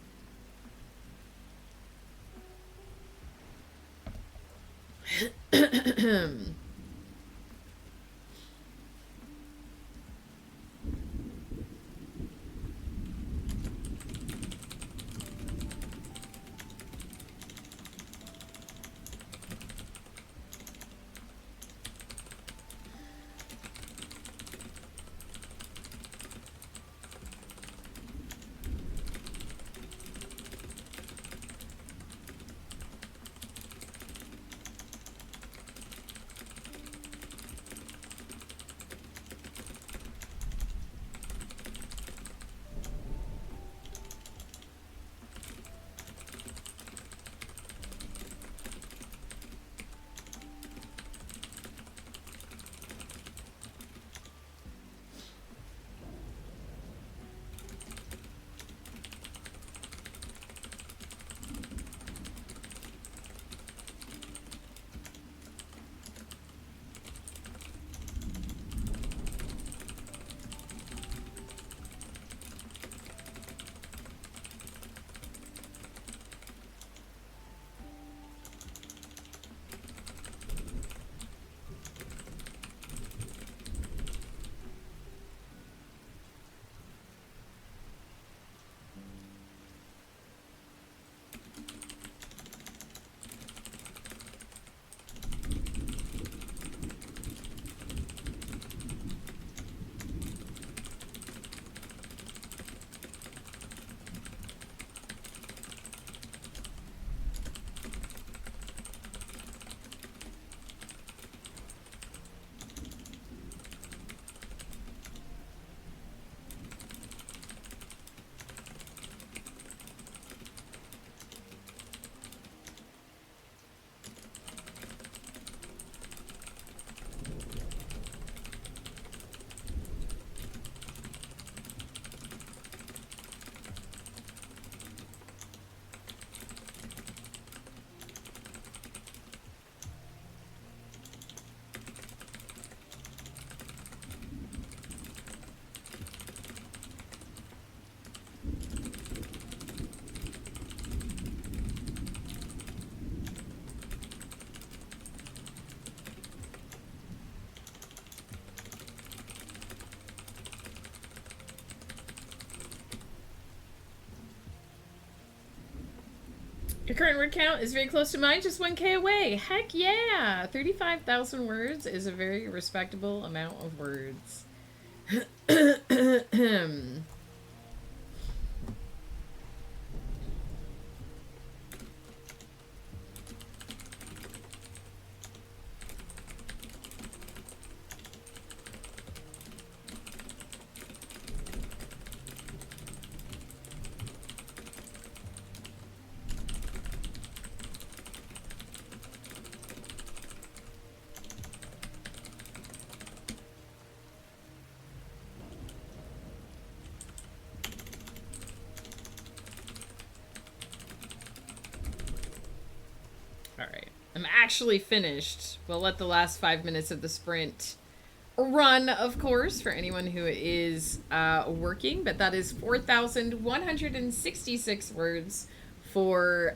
Your current word count is very close to mine, just 1K away. Heck yeah! 35,000 words is a very respectable amount of words. Alright. I'm actually finished. We'll let the last 5 minutes of the sprint run, of course, for anyone who is working, but that is 4,166 words for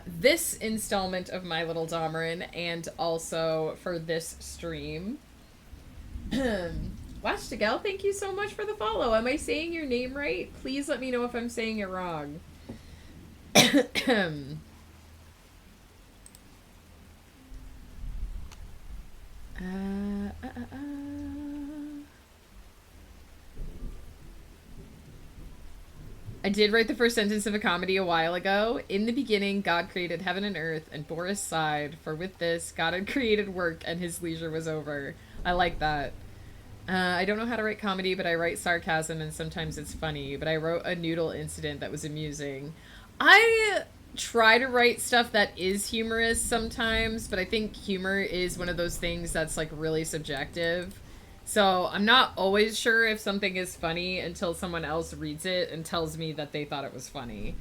this installment of My Little Domerin, and also for this stream. Watch to Gal, thank you so much for the follow. Am I saying your name right? Please let me know if I'm saying it wrong. I did write the first sentence of a comedy a while ago. In the beginning, God created heaven and earth, and Boris sighed, for with this, God had created work, and his leisure was over. I like that. I don't know how to write comedy, but I write sarcasm, and sometimes it's funny. But I wrote a noodle incident that was amusing. I try to write stuff that is humorous sometimes, but I think humor is one of those things that's like really subjective. So I'm not always sure if something is funny until someone else reads it and tells me that they thought it was funny.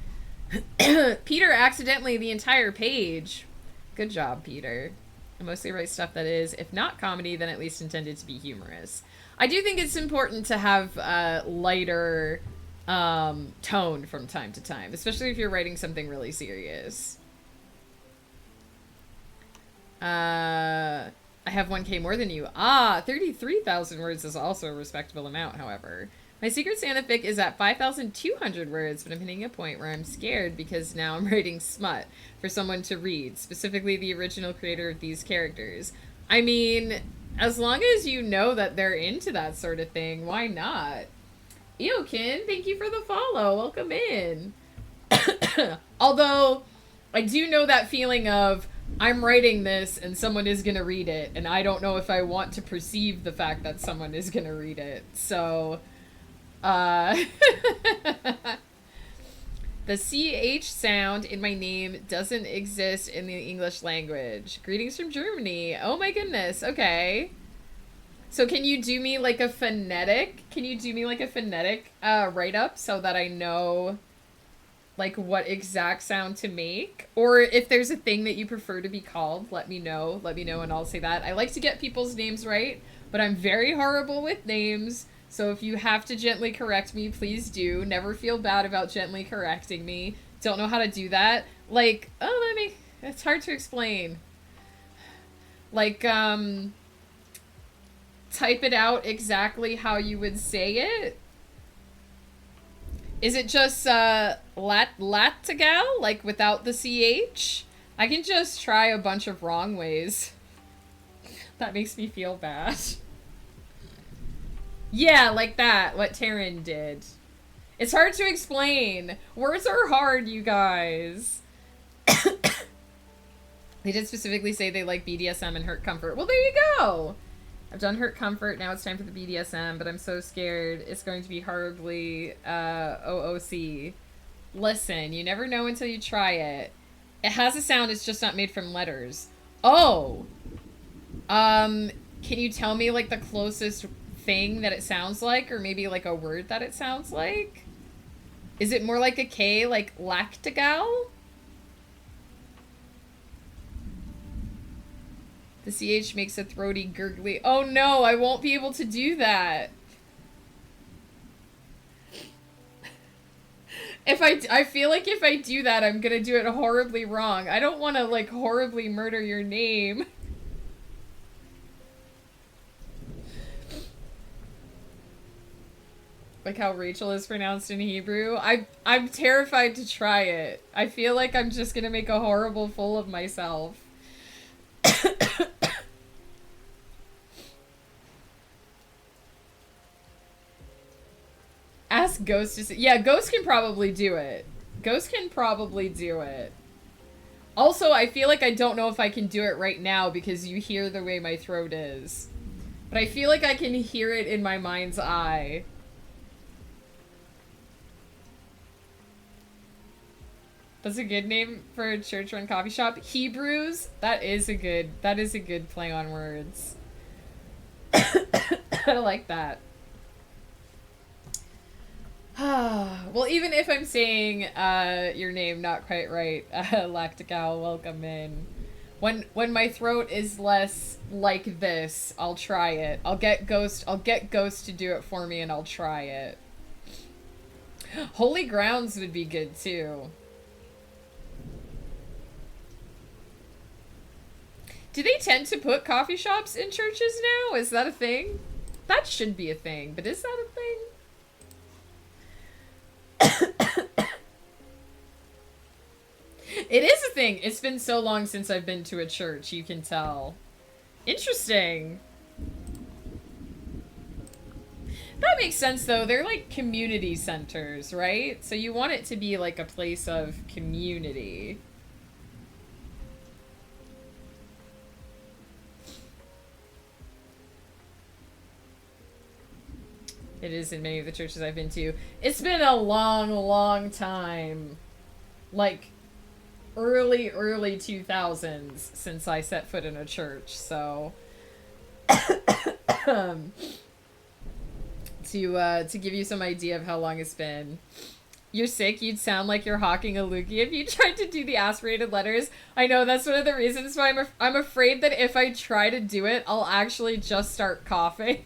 Peter, accidentally the entire page. Good job, Peter. I mostly write stuff that is, if not comedy, then at least intended to be humorous. I do think it's important to have lighter tone from time to time, especially if you're writing something really serious. I have 1K more than you. 33,000 words is also a respectable amount, however. My Secret Santa fic is at 5,200 words, but I'm hitting a point where I'm scared because now I'm writing smut for someone to read, specifically the original creator of these characters. I mean, as long as you know that they're into that sort of thing, why not? Eokin, thank you for the follow. Welcome in. Although, I do know that feeling of, I'm writing this and someone is going to read it, and I don't know if I want to perceive the fact that someone is going to read it. So, the CH sound in my name doesn't exist in the English language. Greetings from Germany. Oh my goodness. Okay. So can you do me like a phonetic? Can you do me like a phonetic write-up so that I know like what exact sound to make? Or if there's a thing that you prefer to be called, let me know. Let me know and I'll say that. I like to get people's names right, but I'm very horrible with names. So if you have to gently correct me, please do. Never feel bad about gently correcting me. Don't know how to do that. Like, it's hard to explain. Like, type it out exactly how you would say it. Is it just, Latagal? Like, without the CH? I can just try a bunch of wrong ways. That makes me feel bad. Yeah, like that, what Taryn did. It's hard to explain. Words are hard, you guys. They did specifically say they like BDSM and Hurt Comfort. Well, there you go! I've done Hurt Comfort, now it's time for the BDSM, but I'm so scared it's going to be horribly, OOC. Listen, you never know until you try it. It has a sound, it's just not made from letters. Oh! Can you tell me, like, the closest thing that it sounds like, or maybe, like, a word that it sounds like? Is it more like a K, like lactagal? The CH makes a throaty, gurgly... Oh no, I won't be able to do that. I feel like if I do that, I'm gonna do it horribly wrong. I don't want to, like, horribly murder your name. Like how Rachel is pronounced in Hebrew. I'm terrified to try it. I feel like I'm just gonna make a horrible fool of myself. Ask Ghost to see. Yeah, Ghost can probably do it. Ghost can probably do it. Also, I feel like I don't know if I can do it right now because you hear the way my throat is. But I feel like I can hear it in my mind's eye. That's a good name for a church-run coffee shop. Hebrews? That is a good play on words. I like that. Well, even if I'm saying your name not quite right, Lactical, welcome in. When my throat is less like this, I'll try it. I'll get Ghost to do it for me and I'll try it. Holy Grounds would be good too. Do they tend to put coffee shops in churches now? Is that a thing? That should be a thing, but is that a thing? It is a thing. It's been so long since I've been to a church, you can tell. Interesting. That makes sense, though. They're like community centers, right? So you want it to be like a place of community. It is in many of the churches I've been to. It's been a long, long time. Like, early 2000s since I set foot in a church, so... to give you some idea of how long it's been. You're sick, you'd sound like you're hawking a loogie if you tried to do the aspirated letters. I know, that's one of the reasons why I'm afraid that if I try to do it, I'll actually just start coughing.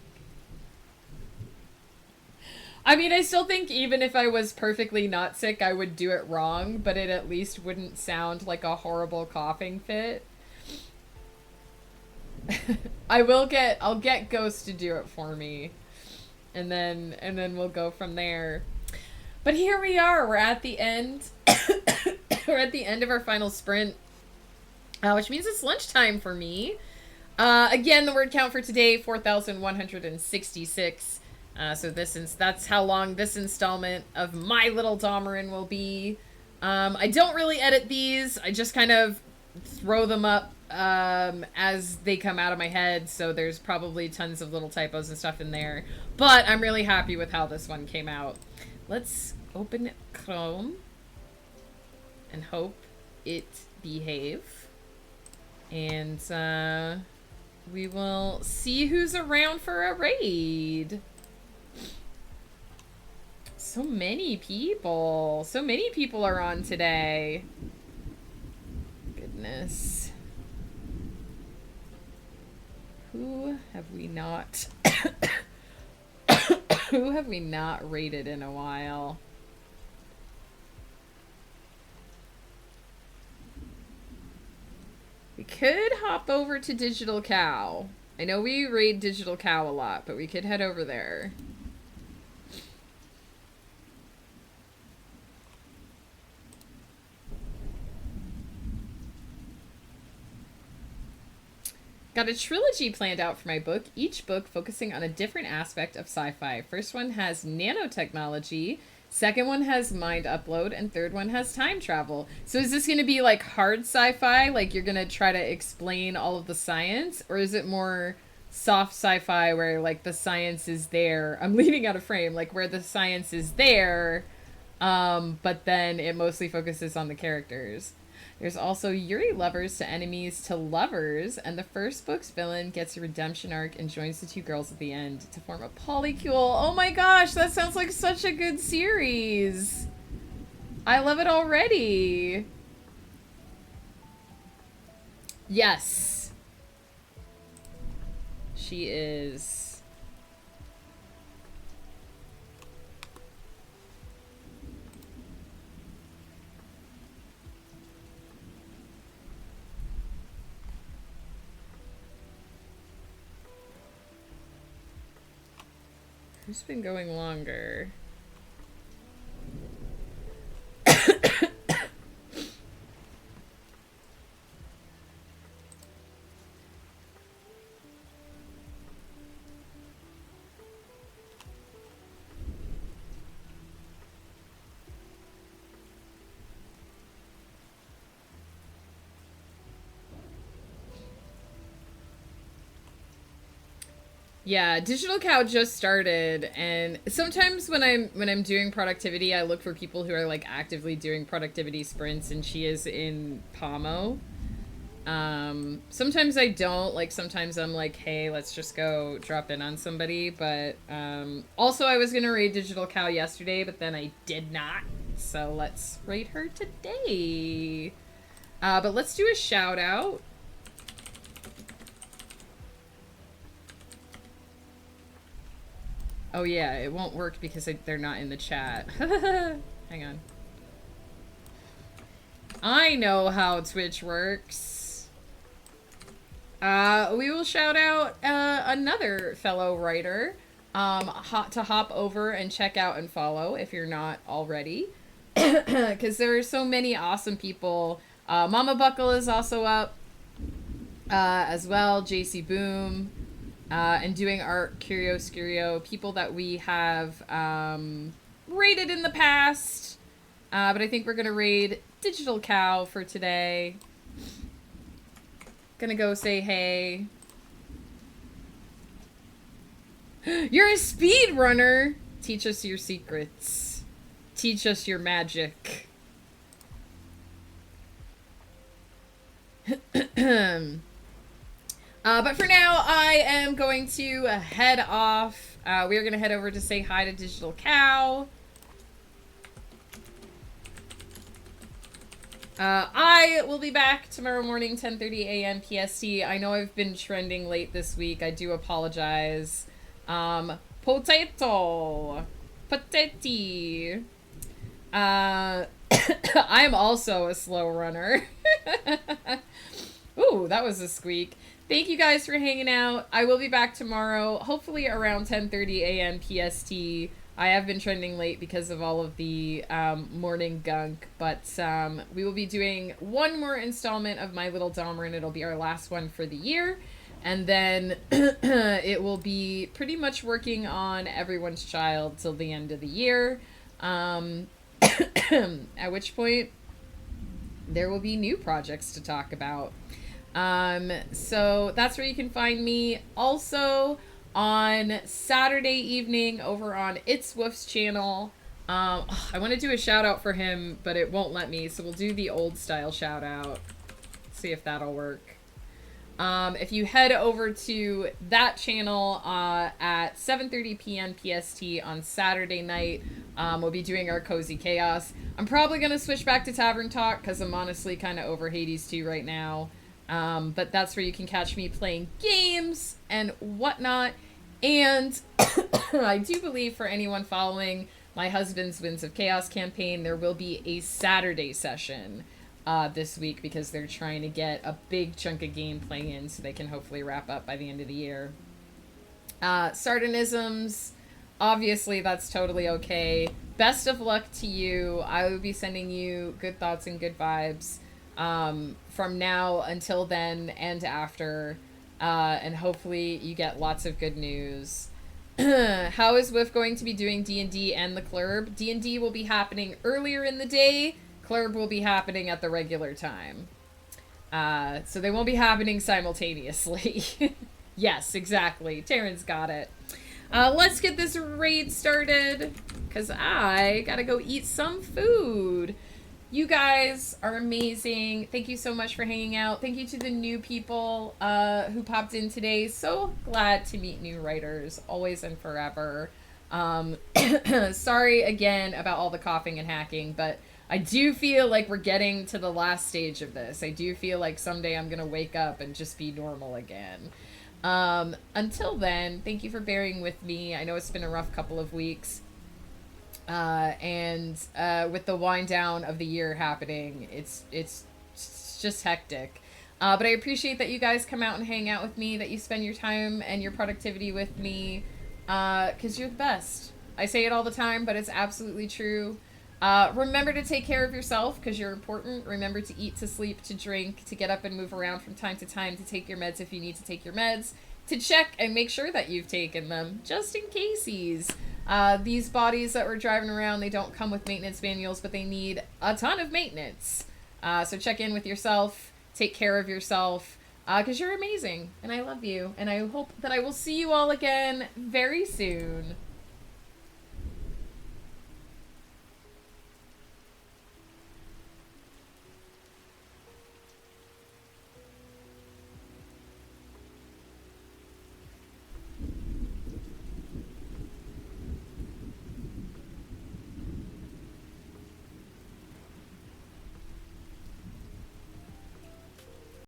I mean, I still think even if I was perfectly not sick, I would do it wrong, but it at least wouldn't sound like a horrible coughing fit. I'll get Ghost to do it for me. And then we'll go from there. But here we are, we're at the end. We're at the end of our final sprint, which means it's lunchtime for me. Again, the word count for today, 4,166. So that's how long this installment of My Little Domerin will be. I don't really edit these. I just kind of throw them up as they come out of my head. So there's probably tons of little typos and stuff in there. But I'm really happy with how this one came out. Let's open Chrome and hope it behave. And we will see who's around for a raid. So many people. So many people are on today. Goodness. Who have we not... Who have we not rated in a while? We could hop over to Digital Cow. I know we raid Digital Cow a lot, but we could head over there. Got a trilogy planned out for my book, each book focusing on a different aspect of sci-fi. First one has nanotechnology, second one has mind upload, and third one has time travel. So is this going to be like hard sci-fi, like you're going to try to explain all of the science, or is it more soft sci-fi where like the science is there? I'm leaving out a frame, like where the science is there, but then it mostly focuses on the characters. There's also Yuri lovers to enemies to lovers, and the first book's villain gets a redemption arc and joins the two girls at the end to form a polycule. Oh my gosh, that sounds like such a good series. I love it already. Yes. She is. Who's been going longer? Yeah, Digital Cow just started, and sometimes when I'm doing productivity, I look for people who are like actively doing productivity sprints, and she is in Pomo. Sometimes I don't, like sometimes I'm like, hey, let's just go drop in on somebody, but also I was gonna raid Digital Cow yesterday, but then I did not, so let's raid her today. But let's do a shout out. Oh yeah, it won't work because they're not in the chat. Hang on. I know how Twitch works. We will shout out another fellow writer to hop over and check out and follow if you're not already. Because there are so many awesome people. Mama Buckle is also up as well. JC Boom. And doing art, Curio, people that we have raided in the past. But I think we're going to raid Digital Cow for today. Gonna go say hey. You're a speedrunner! Teach us your secrets. Teach us your magic. But for now, I am going to head off. We are going to head over to say hi to Digital Cow. I will be back tomorrow morning, 10:30 a.m. PST. I know I've been trending late this week. I do apologize. Potato. Pateti. I am also a slow runner. Ooh, that was a squeak. Thank you guys for hanging out. I will be back tomorrow, hopefully around 10:30 a.m. PST. I have been trending late because of all of the morning gunk, but we will be doing one more installment of My Little Domerin. It'll be our last one for the year, and then it will be pretty much working on Everyone's Child till the end of the year, at which point there will be new projects to talk about. So that's where you can find me. Also, on Saturday evening over on It's Woof's channel. I want to do a shout out for him, but it won't let me, so we'll do the old style shout out. See if that'll work. If you head over to that channel at 7:30 p.m. PST on Saturday night, we'll be doing our Cozy Chaos. I'm probably going to switch back to Tavern Talk because I'm honestly kind of over Hades 2 right now. But that's where you can catch me playing games and whatnot. And I do believe for anyone following my husband's Winds of Chaos campaign, there will be a Saturday session this week because they're trying to get a big chunk of gameplay in so they can hopefully wrap up by the end of the year. Sardonisms, obviously that's totally okay. Best of luck to you. I will be sending you good thoughts and good vibes from now until then and after, and hopefully you get lots of good news. How is Whiff going to be doing D&D and the Clurb? D&D will be happening earlier in the day. Clurb will be happening at the regular time. So they won't be happening simultaneously. Yes, exactly. Taryn's got it. Let's get this raid started, because I gotta go eat some food. You guys are amazing. Thank you so much for hanging out. Thank you to the new people who popped in today. So glad to meet new writers, always and forever. Sorry again about all the coughing and hacking, but I do feel like we're getting to the last stage of this. I do feel like someday I'm going to wake up and just be normal again. Until then, thank you for bearing with me. I know it's been a rough couple of weeks. And with the wind down of the year happening, it's just hectic. But I appreciate that you guys come out and hang out with me, that you spend your time and your productivity with me. Because you're the best. I say it all the time, but it's absolutely true. Remember to take care of yourself because you're important. Remember to eat, to sleep, to drink, to get up and move around from time to time, to take your meds if you need to take your meds, to check and make sure that you've taken them, just in caseies. These bodies that we're driving around, they don't come with maintenance manuals, but they need a ton of maintenance. So check in with yourself, take care of yourself, because you're amazing, and I love you, and I hope that I will see you all again very soon.